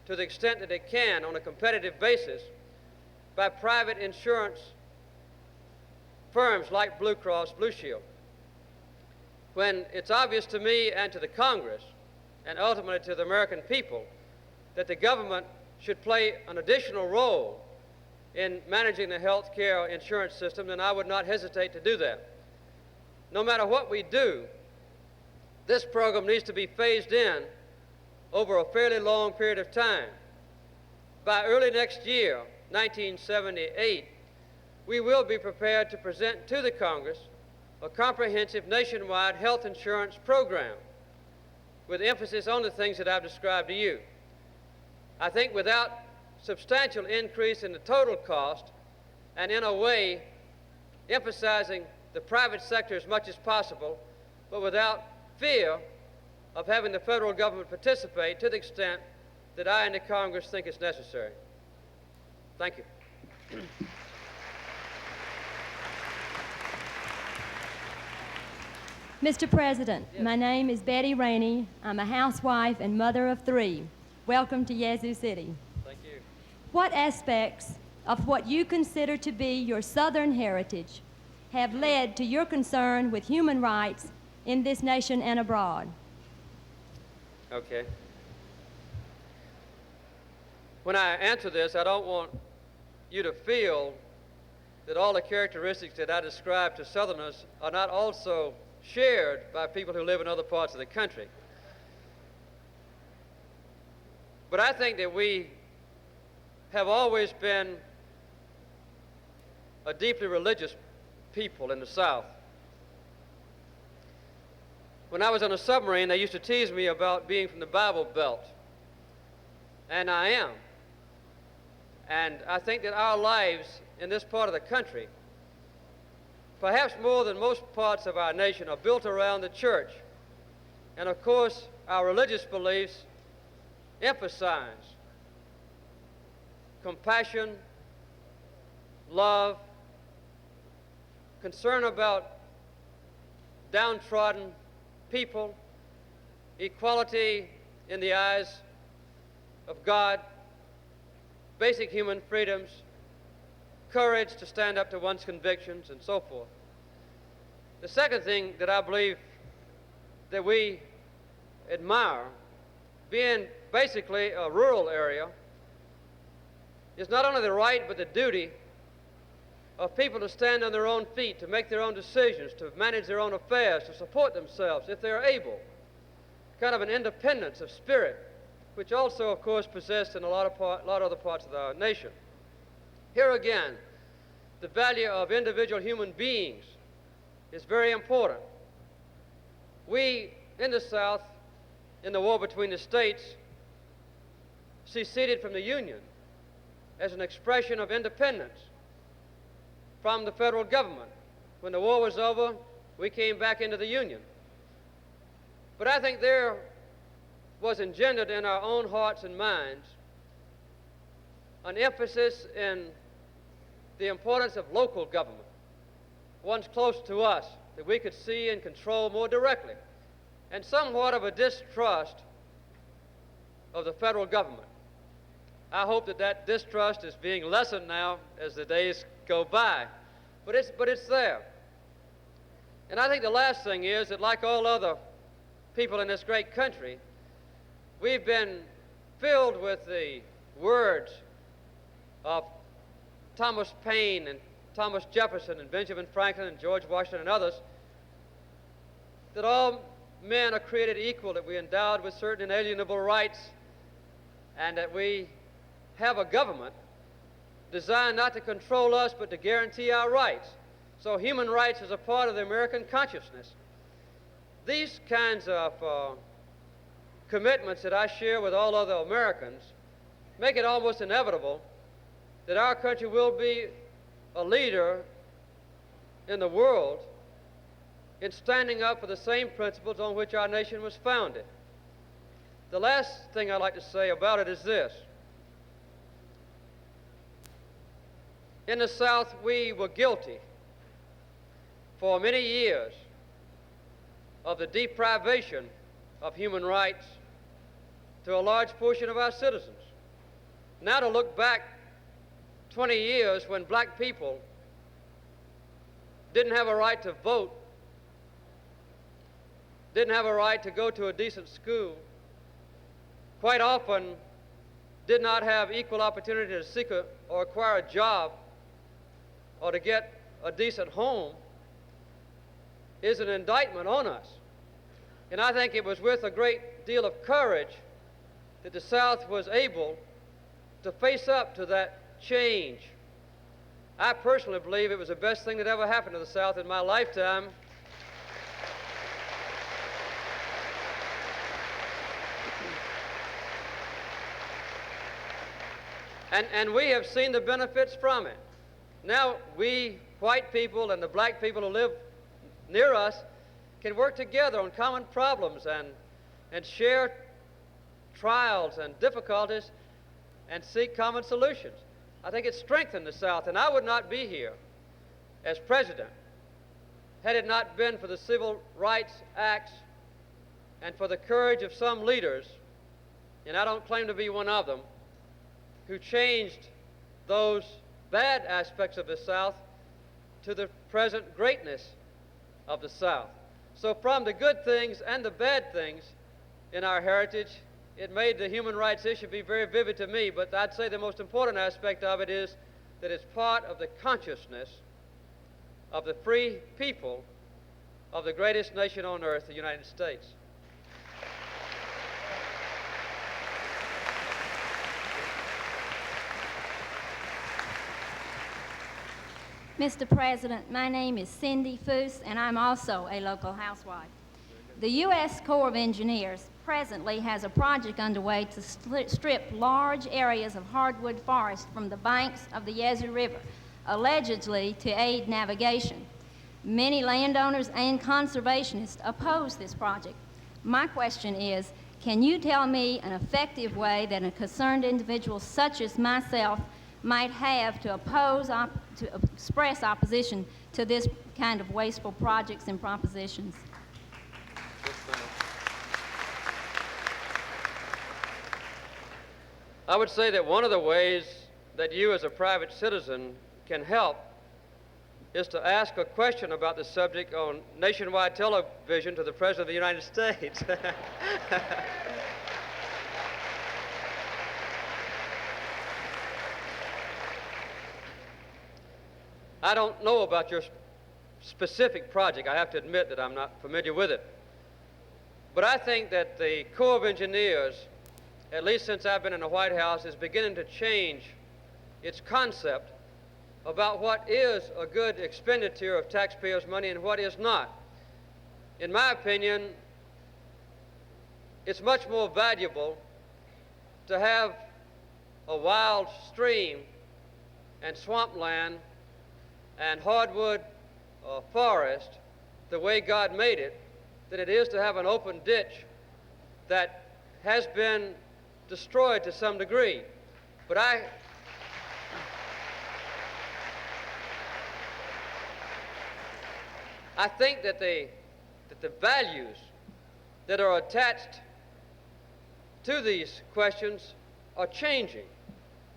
to the extent that it can on a competitive basis by private insurance firms like Blue Cross, Blue Shield. When it's obvious to me and to the Congress and ultimately to the American people that the government should play an additional role in managing the health care insurance system, then I would not hesitate to do that. No matter what we do, this program needs to be phased in over a fairly long period of time. By early next year, 1978, we will be prepared to present to the Congress a comprehensive nationwide health insurance program with emphasis on the things that I've described to you. I think without substantial increase in the total cost, and in a way emphasizing the private sector as much as possible, but without fear of having the federal government participate to the extent that I and the Congress think is necessary. Thank you. Mr. President, my name is Betty Rainey. I'm a housewife and mother of 3. Welcome to Yazoo City. Thank you. What aspects of what you consider to be your Southern heritage have led to your concern with human rights in this nation and abroad? Okay. When I answer this, I don't want you to feel that all the characteristics that I described to Southerners are not also shared by people who live in other parts of the country. But I think that we have always been a deeply religious people in the South. When I was on a submarine, they used to tease me about being from the Bible Belt. And I am. And I think that our lives in this part of the country, perhaps more than most parts of our nation, are built around the church. And of course, our religious beliefs emphasize compassion, love, concern about downtrodden people, equality in the eyes of God, basic human freedoms, courage to stand up to one's convictions, and so forth. The second thing that I believe that we admire, being basically a rural area, is not only the right but the duty of people to stand on their own feet, to make their own decisions, to manage their own affairs, to support themselves if they're able. Kind of an independence of spirit, which also, of course, possessed in a lot of other parts of our nation. Here again, the value of individual human beings is very important. We, in the South, in the war between the states, seceded from the Union as an expression of independence from the federal government. When the war was over, we came back into the Union. But I think there was engendered in our own hearts and minds an emphasis in the importance of local government, ones close to us that we could see and control more directly, and somewhat of a distrust of the federal government. I hope that that distrust is being lessened now as the days go by, but it's there. And I think the last thing is that, like all other people in this great country, we've been filled with the words of Thomas Paine and Thomas Jefferson and Benjamin Franklin and George Washington and others, that all men are created equal, that we're endowed with certain inalienable rights, and that we have a government designed not to control us but to guarantee our rights. So human rights is a part of the American consciousness. These kinds of commitments that I share with all other Americans make it almost inevitable that our country will be a leader in the world in standing up for the same principles on which our nation was founded. The last thing I'd like to say about it is this. In the South, we were guilty for many years of the deprivation of human rights to a large portion of our citizens. Now to look back 20 years when black people didn't have a right to vote, didn't have a right to go to a decent school, quite often did not have equal opportunity to seek or acquire a job or to get a decent home, is an indictment on us. And I think it was with a great deal of courage that the South was able to face up to that change. I personally believe it was the best thing that ever happened to the South in my lifetime. And we have seen the benefits from it. Now we white people and the black people who live near us can work together on common problems and share trials and difficulties and seek common solutions. I think it strengthened the South, and I would not be here as president had it not been for the Civil Rights Acts and for the courage of some leaders, and I don't claim to be one of them, who changed those bad aspects of the South to the present greatness of the South. So from the good things and the bad things in our heritage, it made the human rights issue be very vivid to me, but I'd say the most important aspect of it is that it's part of the consciousness of the free people of the greatest nation on earth, the United States. Mr. President, my name is Cindy Foose, and I'm also a local housewife. The U.S. Corps of Engineers presently has a project underway to strip large areas of hardwood forest from the banks of the Yazoo River, allegedly to aid navigation. Many landowners and conservationists oppose this project. My question is, can you tell me an effective way that a concerned individual such as myself might have to express opposition to this kind of wasteful projects and propositions? I would say that one of the ways that you as a private citizen can help is to ask a question about the subject on nationwide television to the President of the United States. I don't know about your specific project. I have to admit that I'm not familiar with it. But I think that the Corps of Engineers, at least since I've been in the White House, is beginning to change its concept about what is a good expenditure of taxpayers' money and what is not. In my opinion, it's much more valuable to have a wild stream and swampland and hardwood forest the way God made it than it is to have an open ditch that has been destroyed to some degree. But I think that the values that are attached to these questions are changing.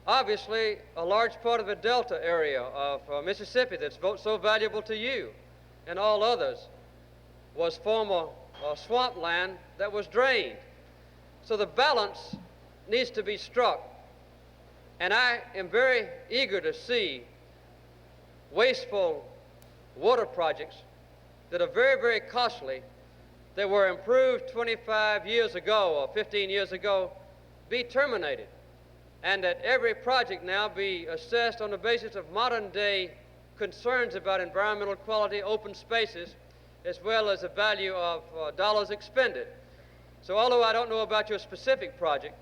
Obviously, a large part of the Delta area of Mississippi that's so valuable to you and all others was former swampland that was drained. So the balance needs to be struck. And I am very eager to see wasteful water projects that are very, very costly, that were improved 25 years ago or 15 years ago, be terminated, and that every project now be assessed on the basis of modern-day concerns about environmental quality, open spaces, as well as the value of dollars expended. So although I don't know about your specific project,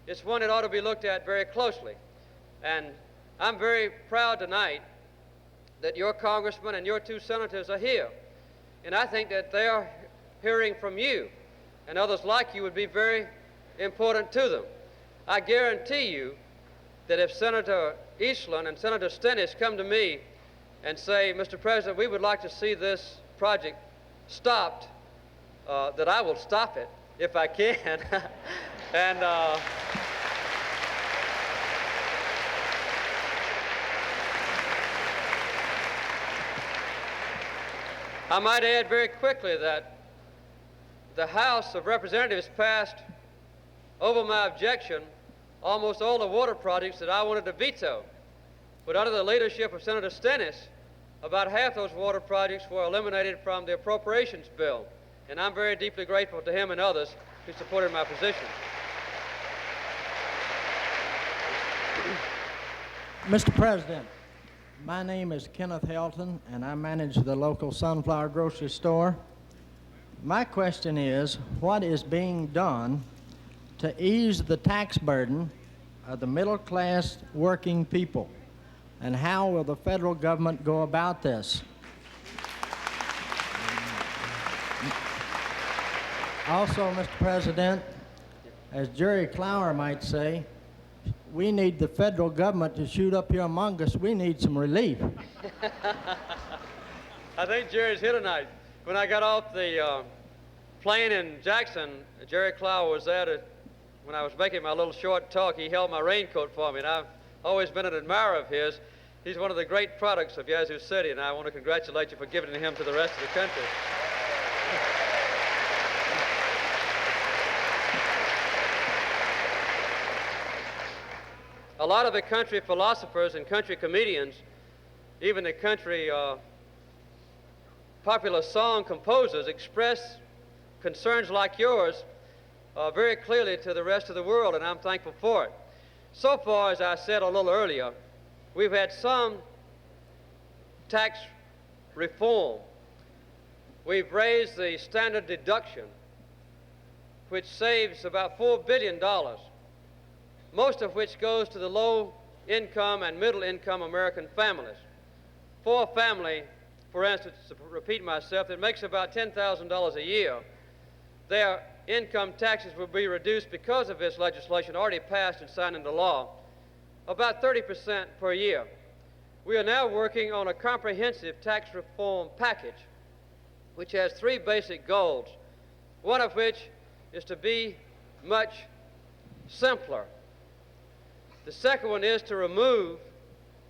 it's one that ought to be looked at very closely. And I'm very proud tonight that your congressman and your two senators are here. And I think that their hearing from you and others like you would be very important to them. I guarantee you that if Senator Eastland and Senator Stennis come to me and say, Mr. President, we would like to see this project stopped, that I will stop it if I can. And I might add very quickly that the House of Representatives passed, over my objection, almost all the water projects that I wanted to veto. But under the leadership of Senator Stennis, about half those water projects were eliminated from the appropriations bill. And I'm very deeply grateful to him and others who supported my position. Mr. President, my name is Kenneth Helton, and I manage the local Sunflower grocery store. My question is, what is being done to ease the tax burden of the middle-class working people? And how will the federal government go about this? Also, Mr. President, as Jerry Clower might say, we need the federal government to shoot up here among us. We need some relief. I think Jerry's here tonight. When I got off the plane in Jackson, Jerry Clower was there when I was making my little short talk. He held my raincoat for me, and I've always been an admirer of his. He's one of the great products of Yazoo City, and I want to congratulate you for giving him to the rest of the country. A lot of the country philosophers and country comedians, even the country popular song composers, express concerns like yours very clearly to the rest of the world, and I'm thankful for it. So far, as I said a little earlier, we've had some tax reform. We've raised the standard deduction, which saves about $4 billion, most of which goes to the low-income and middle-income American families. For a family, for instance, to repeat myself, that makes about $10,000 a year, their income taxes will be reduced because of this legislation already passed and signed into law, about 30% per year. We are now working on a comprehensive tax reform package, which has three basic goals, one of which is to be much simpler. The second one is to remove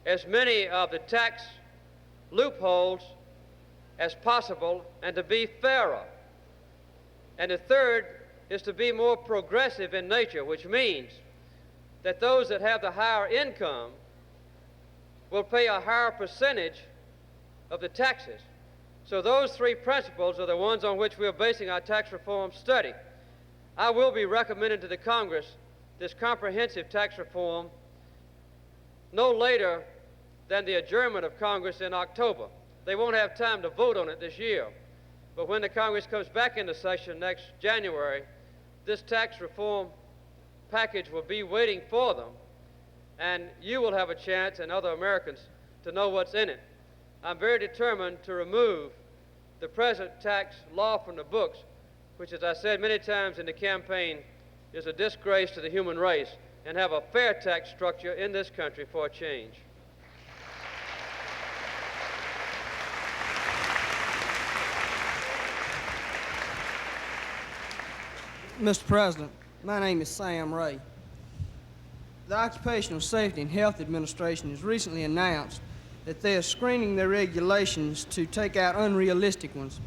as many of the tax loopholes as possible and to be fairer. And the third is to be more progressive in nature, which means that those that have the higher income will pay a higher percentage of the taxes. So those three principles are the ones on which we are basing our tax reform study. I will be recommending to the Congress this comprehensive tax reform no later than the adjournment of Congress in October. They won't have time to vote on it this year. But when the Congress comes back into session next January, this tax reform package will be waiting for them, and you will have a chance, and other Americans, to know what's in it. I'm very determined to remove the present tax law from the books, which, as I said many times in the campaign, is a disgrace to the human race, and have a fair tax structure in this country for a change. Mr. President, my name is Sam Ray. The Occupational Safety and Health Administration has recently announced that they are screening their regulations to take out unrealistic ones.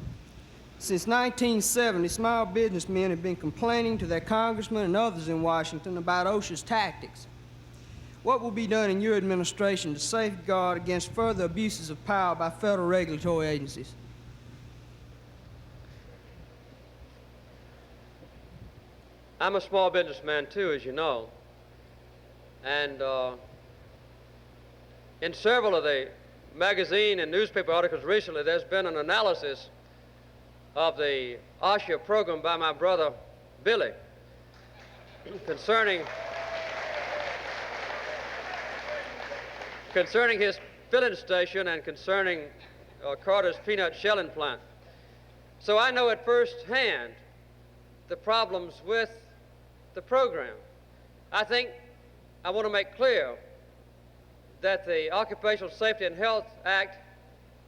Since 1970, small businessmen have been complaining to their congressmen and others in Washington about OSHA's tactics. What will be done in your administration to safeguard against further abuses of power by federal regulatory agencies? I'm a small businessman too, as you know, and in several of the magazine and newspaper articles recently, there's been an analysis of the OSHA program by my brother Billy concerning his filling station and concerning Carter's peanut shelling plant. So I know at first hand the problems with the program. I think I want to make clear that the Occupational Safety and Health Act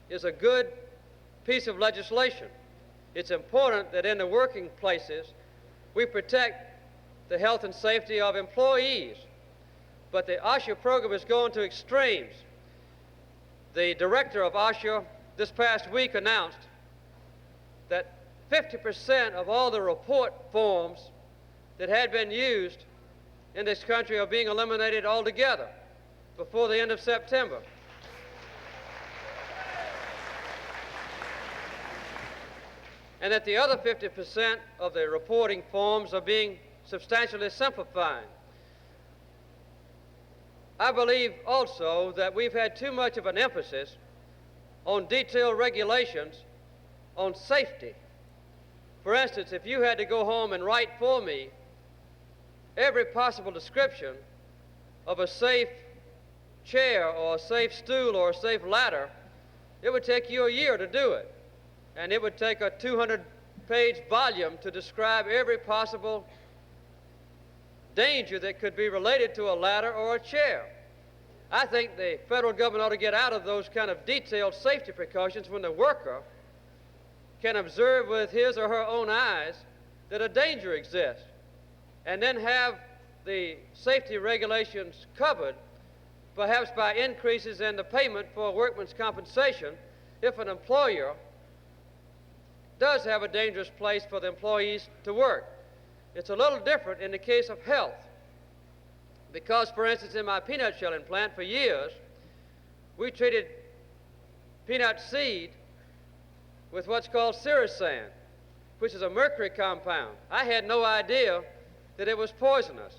is a good piece of legislation. It's important that in the working places we protect the health and safety of employees. But the OSHA program is going to extremes. The director of OSHA this past week announced that 50% of all the report forms that had been used in this country are being eliminated altogether before the end of September. And that the other 50% of the reporting forms are being substantially simplified. I believe also that we've had too much of an emphasis on detailed regulations on safety. For instance, if you had to go home and write for me every possible description of a safe chair or a safe stool or a safe ladder, it would take you a year to do it. And it would take a 200-page volume to describe every possible danger that could be related to a ladder or a chair. I think the federal government ought to get out of those kind of detailed safety precautions when the worker can observe with his or her own eyes that a danger exists, and then have the safety regulations covered, perhaps by increases in the payment for workman's compensation if an employer does have a dangerous place for the employees to work. It's a little different in the case of health, because, for instance, in my peanut shelling plant for years, we treated peanut seed with what's called sericin, which is a mercury compound. I had no idea that it was poisonous,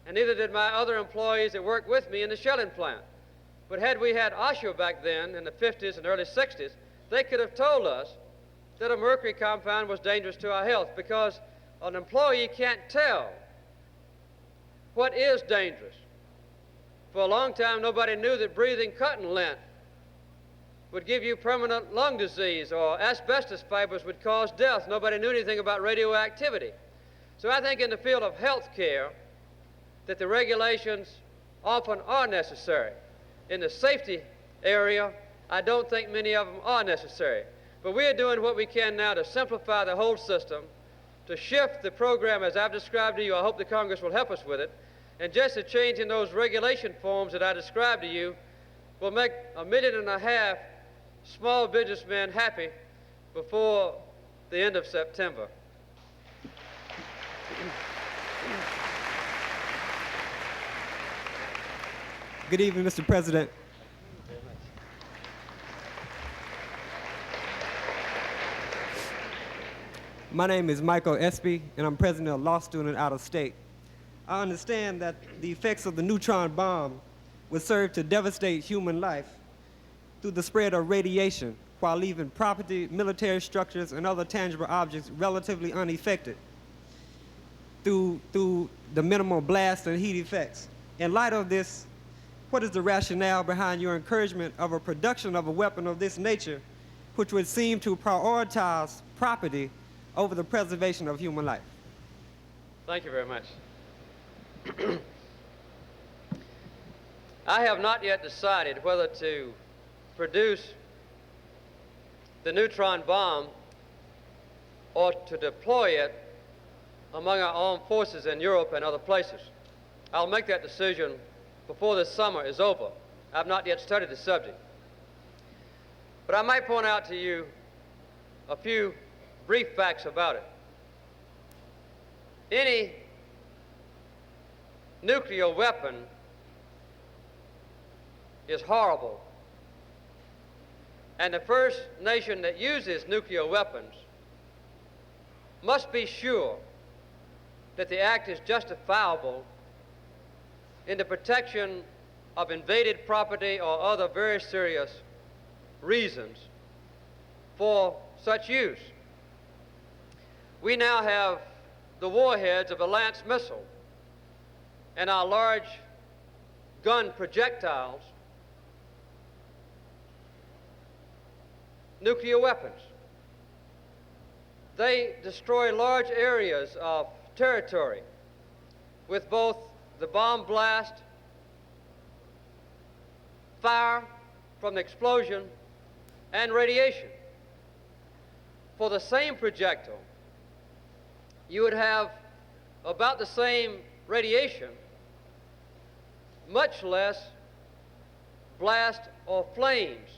and neither did my other employees that worked with me in the shelling plant. But had we had OSHA back then in the 50s and early 60s, they could have told us that a mercury compound was dangerous to our health, because an employee can't tell what is dangerous. For a long time, nobody knew that breathing cotton lint would give you permanent lung disease, or asbestos fibers would cause death. Nobody knew anything about radioactivity. So I think in the field of health care that the regulations often are necessary. In the safety area, I don't think many of them are necessary. But we are doing what we can now to simplify the whole system, to shift the program as I've described to you. I hope the Congress will help us with it. And just a change in those regulation forms that I described to you will make 1.5 million small businessmen happy before the end of September. Good evening, Mr. President. My name is Michael Espy, and I'm president of a law student out of state. I understand that the effects of the neutron bomb would serve to devastate human life through the spread of radiation, while leaving property, military structures, and other tangible objects relatively unaffected through the minimal blast and heat effects. In light of this, what is the rationale behind your encouragement of a production of a weapon of this nature, which would seem to prioritize property over the preservation of human life? Thank you very much. I have not yet decided whether to produce the neutron bomb or to deploy it among our armed forces in Europe and other places. I'll make that decision before this summer is over. I've not yet studied the subject. But I might point out to you a few brief facts about it. Any nuclear weapon is horrible. And the first nation that uses nuclear weapons must be sure that the act is justifiable in the protection of invaded property or other very serious reasons for such use. We now have the warheads of the Lance missile and our large gun projectiles, nuclear weapons. They destroy large areas of territory with both the bomb blast, fire from the explosion, and radiation. For the same projectile, you would have about the same radiation, much less blast or flames.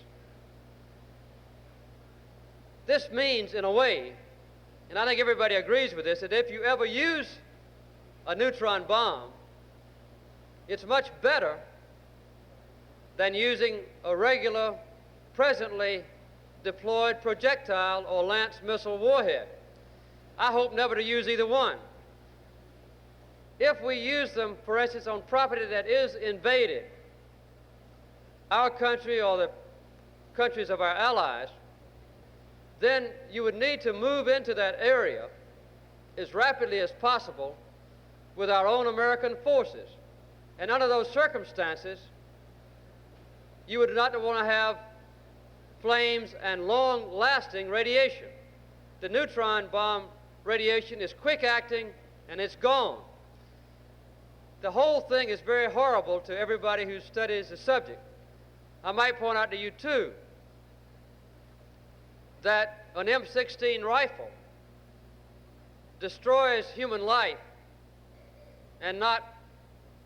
This means, in a way, and I think everybody agrees with this, that if you ever use a neutron bomb, it's much better than using a regular, presently deployed projectile or Lance missile warhead. I hope never to use either one. If we use them, for instance, on property that is invaded, our country or the countries of our allies, then you would need to move into that area as rapidly as possible with our own American forces. And under those circumstances, you would not want to have flames and long-lasting radiation. The neutron bomb radiation is quick-acting and it's gone. The whole thing is very horrible to everybody who studies the subject. I might point out to you, too, that an M16 rifle destroys human life and not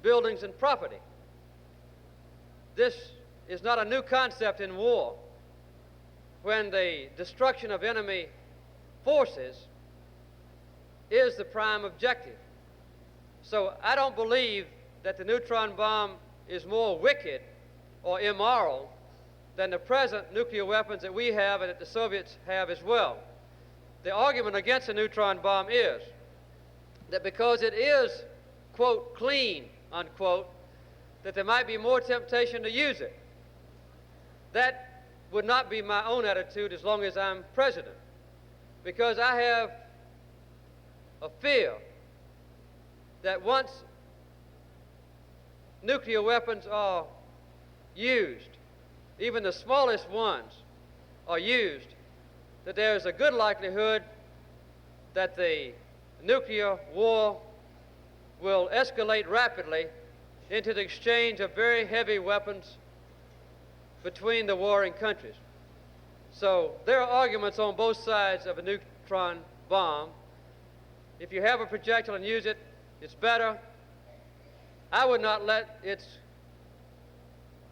buildings and property. This is not a new concept in war, when the destruction of enemy forces is the prime objective. So I don't believe that the neutron bomb is more wicked or immoral than the present nuclear weapons that we have and that the Soviets have as well. The argument against the neutron bomb is that because it is, quote, clean, unquote, that there might be more temptation to use it. That would not be my own attitude as long as I'm president, because I have a fear that once nuclear weapons are used, even the smallest ones are used, that there is a good likelihood that the nuclear war will escalate rapidly into the exchange of very heavy weapons between the warring countries. So there are arguments on both sides of a neutron bomb. If you have a projectile and use it, it's better. I would not let its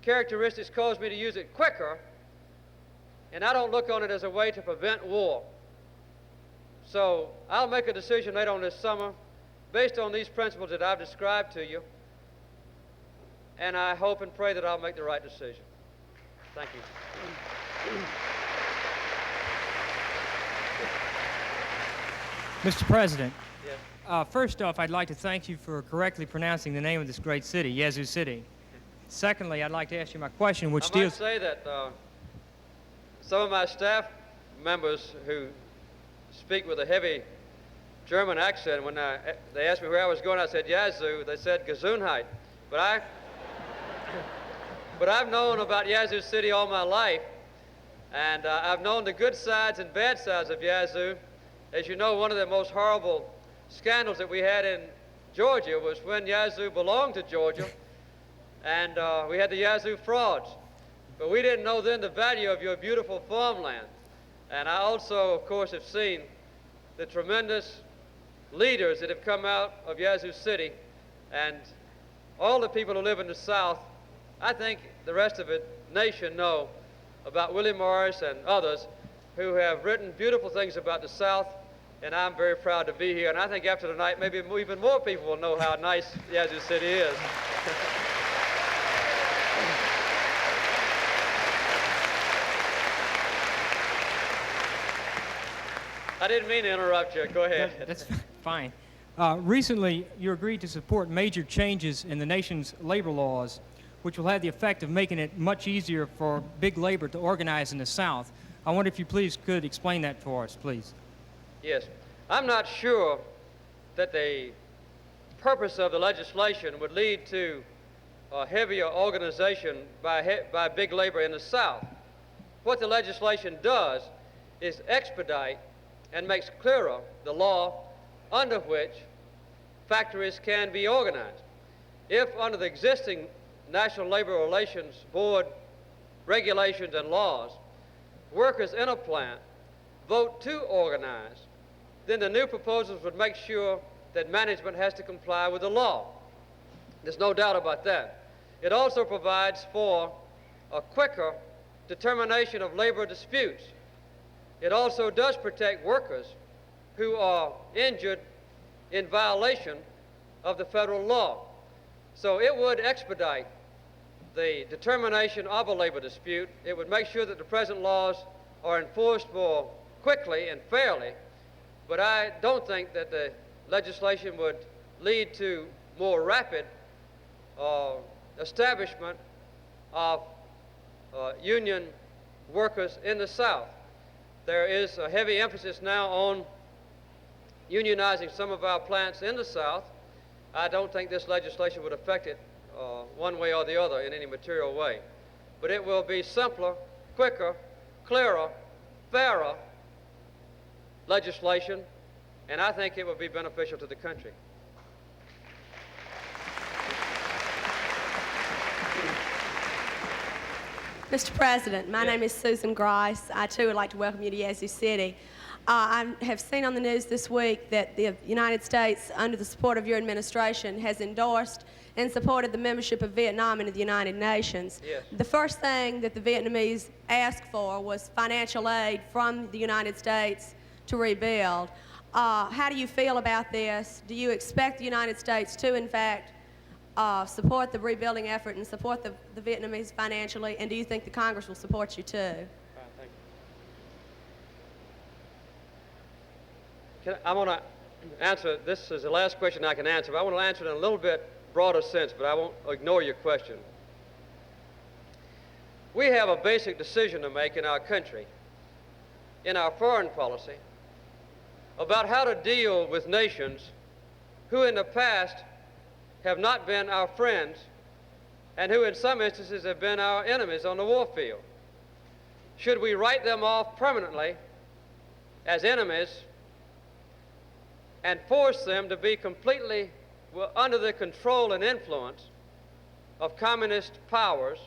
characteristics cause me to use it quicker, and I don't look on it as a way to prevent war. So I'll make a decision later on this summer based on these principles that I've described to you, and I hope and pray that I'll make the right decision. Thank you. Mr. President, Yes. first off, I'd like to thank you for correctly pronouncing the name of this great city, Yazoo City. Secondly, I'd like to ask you my question, which I might deals... say that some of my staff members who speak with a heavy German accent, when they asked me where I was going, I said Yazoo. They said Gesundheit. But I've known about Yazoo City all my life, and I've known the good sides and bad sides of Yazoo. As you know, one of the most horrible scandals that we had in Georgia was when Yazoo belonged to Georgia, and we had the Yazoo frauds. But we didn't know then the value of your beautiful farmland. And I also, of course, have seen the tremendous leaders that have come out of Yazoo City and all the people who live in the South, I think the rest of the nation know about Willie Morris and others who have written beautiful things about the South, and I'm very proud to be here. And I think after tonight, maybe even more people will know how nice Yazoo City is. I didn't mean to interrupt you. Go ahead. That's fine. Recently, you agreed to support major changes in the nation's labor laws, which will have the effect of making it much easier for big labor to organize in the South. I wonder if you please could explain that for us, please. Yes. I'm not sure that the purpose of the legislation would lead to a heavier organization by big labor in the South. What the legislation does is expedite and makes clearer the law under which factories can be organized. If under the existing National Labor Relations Board regulations and laws, workers in a plant vote to organize, then the new proposals would make sure that management has to comply with the law. There's no doubt about that. It also provides for a quicker determination of labor disputes. It also does protect workers who are injured in violation of the federal law. So it would expedite the determination of a labor dispute. It would make sure that the present laws are enforced more quickly and fairly, but I don't think that the legislation would lead to more rapid establishment of union workers in the South. There is a heavy emphasis now on unionizing some of our plants in the South. I don't think this legislation would affect it one way or the other in any material way. But it will be simpler, quicker, clearer, fairer legislation, and I think it would be beneficial to the country. Mr. President, my name is Susan Grice. I, too, would like to welcome you to Yazoo City. I have seen on the news this week that the United States, under the support of your administration, has endorsed and supported the membership of Vietnam into the United Nations. Yes. The first thing that the Vietnamese asked for was financial aid from the United States to rebuild. How do you feel about this? Do you expect the United States to, in fact, support the rebuilding effort and support the Vietnamese financially, and do you think the Congress will support you too? I want to answer, this is the last question I can answer, but I want to answer it in a little bit broader sense, but I won't ignore your question. We have a basic decision to make in our country, in our foreign policy, about how to deal with nations who in the past have not been our friends and who in some instances have been our enemies on the war field. Should we write them off permanently as enemies and force them to be completely under the control and influence of communist powers,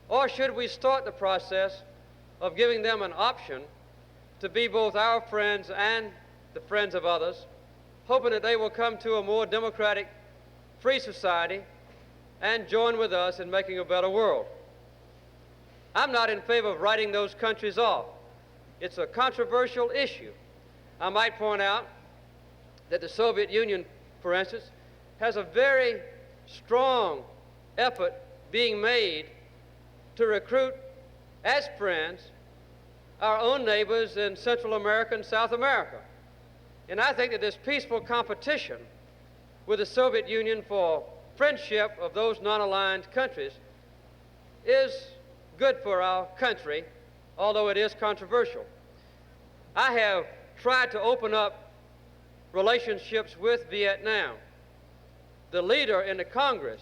or should we start the process of giving them an option to be both our friends and the friends of others, hoping that they will come to a more democratic, free society and join with us in making a better world? I'm not in favor of writing those countries off. It's a controversial issue. I might point out that the Soviet Union, for instance, has a very strong effort being made to recruit as friends our own neighbors in Central America and South America. And I think that this peaceful competition with the Soviet Union for friendship of those non-aligned countries is good for our country, although it is controversial. I have tried to open up relationships with Vietnam. The leader in the Congress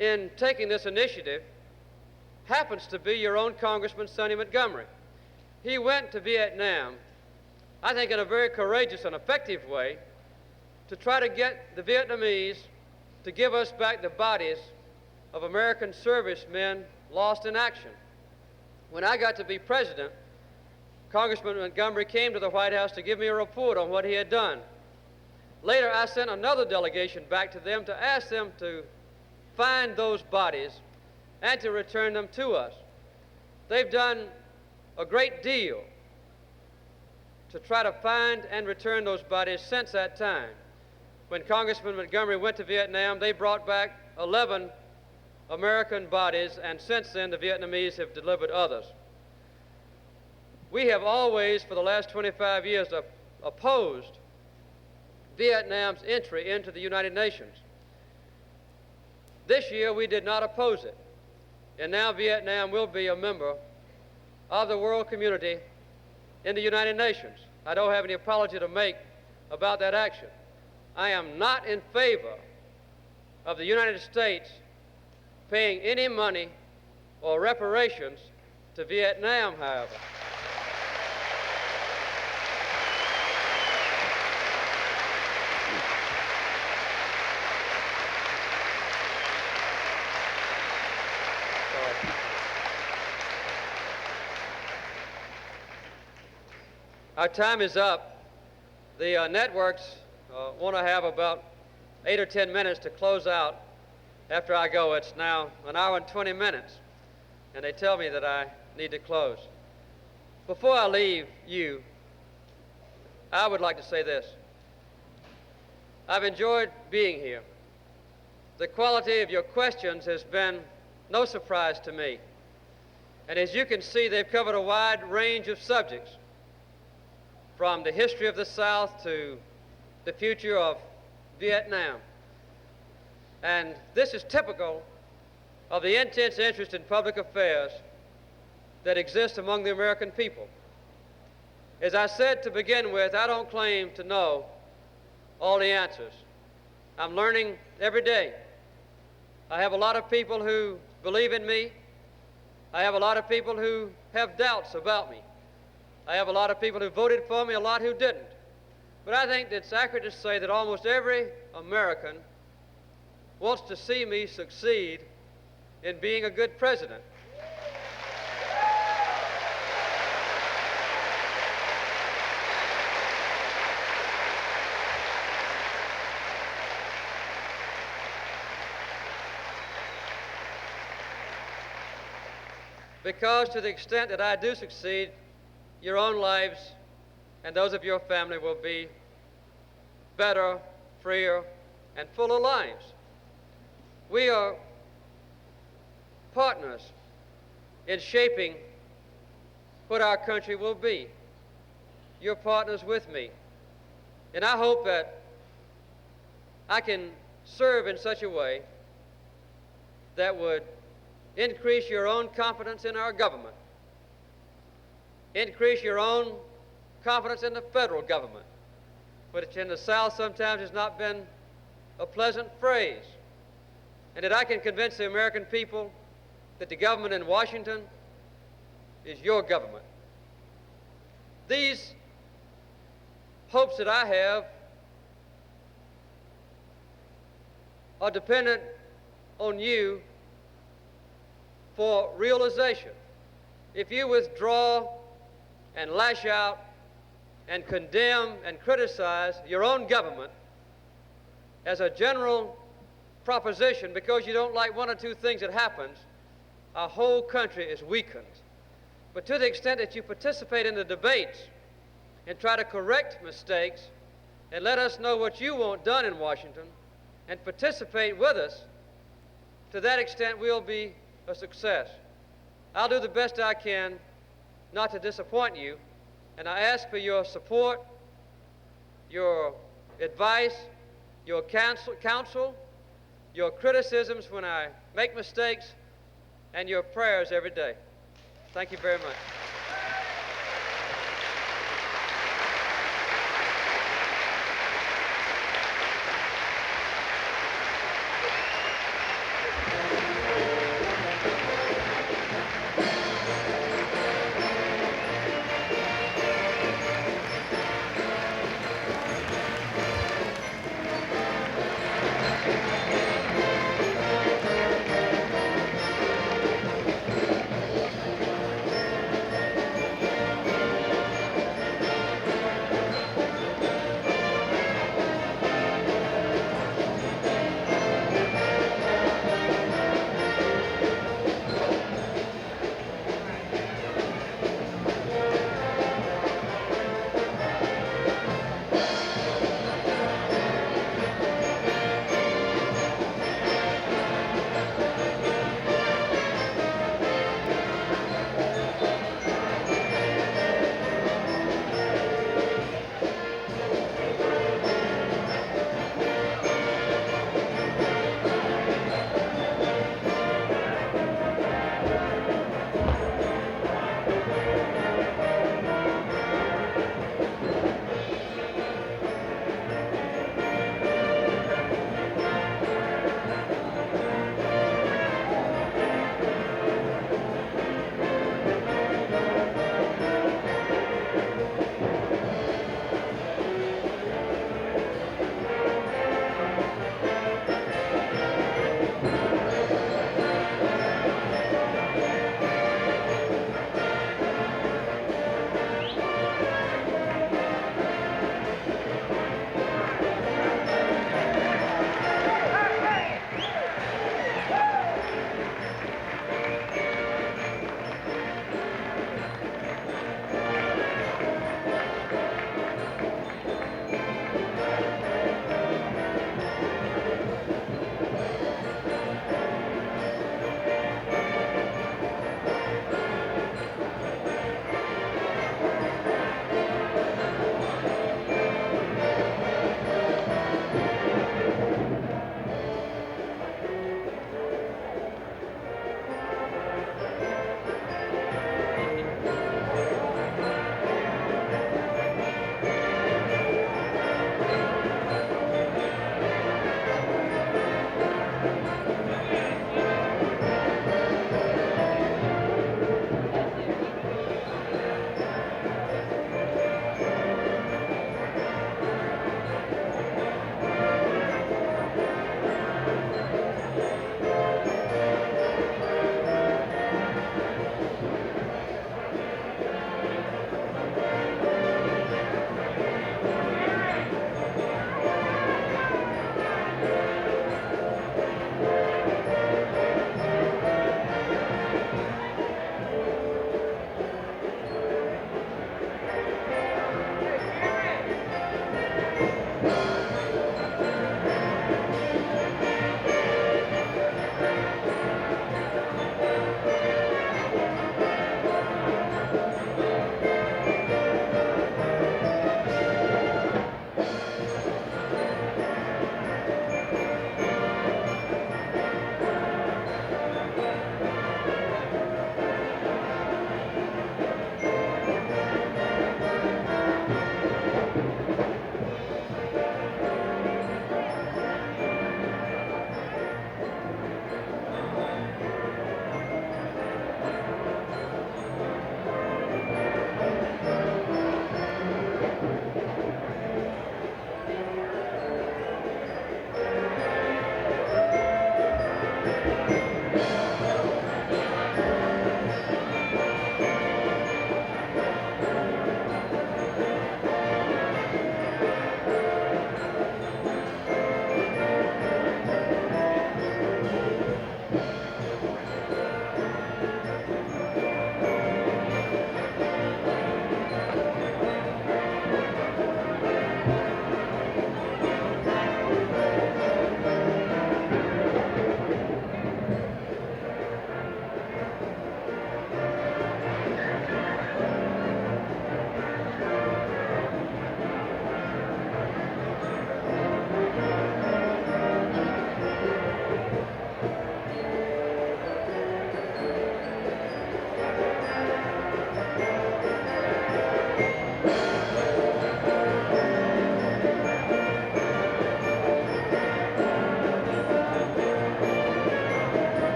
in taking this initiative happens to be your own Congressman Sonny Montgomery. He went to Vietnam, I think in a very courageous and effective way, to try to get the Vietnamese to give us back the bodies of American servicemen lost in action. When I got to be president, Congressman Montgomery came to the White House to give me a report on what he had done. Later, I sent another delegation back to them to ask them to find those bodies and to return them to us. They've done a great deal to try to find and return those bodies since that time. When Congressman Montgomery went to Vietnam, they brought back 11 American bodies, and since then the Vietnamese have delivered others. We have always, for the last 25 years, opposed Vietnam's entry into the United Nations. This year we did not oppose it, and now Vietnam will be a member of the world community in the United Nations. I don't have any apology to make about that action. I am not in favor of the United States paying any money or reparations to Vietnam, however. Our time is up. The networks want to have about 8 or 10 minutes to close out after I go. It's now an hour and 20 minutes, and they tell me that I need to close. Before I leave you, I would like to say this. I've enjoyed being here. The quality of your questions has been no surprise to me. And as you can see, they've covered a wide range of subjects, from the history of the South to the future of Vietnam. And this is typical of the intense interest in public affairs that exists among the American people. As I said to begin with, I don't claim to know all the answers. I'm learning every day. I have a lot of people who believe in me. I have a lot of people who have doubts about me. I have a lot of people who voted for me, a lot who didn't. But I think it's accurate to say that almost every American wants to see me succeed in being a good president. Because to the extent that I do succeed, your own lives and those of your family will be better, freer, and fuller lives. We are partners in shaping what our country will be. You're partners with me. And I hope that I can serve in such a way that would increase your own confidence in our government, increase your own confidence in the federal government, which in the South sometimes has not been a pleasant phrase, and that I can convince the American people that the government in Washington is your government. These hopes that I have are dependent on you for realization. If you withdraw and lash out and condemn and criticize your own government as a general proposition because you don't like one or two things that happens, our whole country is weakened. But to the extent that you participate in the debates and try to correct mistakes and let us know what you want done in Washington and participate with us, to that extent we'll be a success. I'll do the best I can not to disappoint you, and I ask for your support, your advice, your counsel, your criticisms when I make mistakes, and your prayers every day. Thank you very much.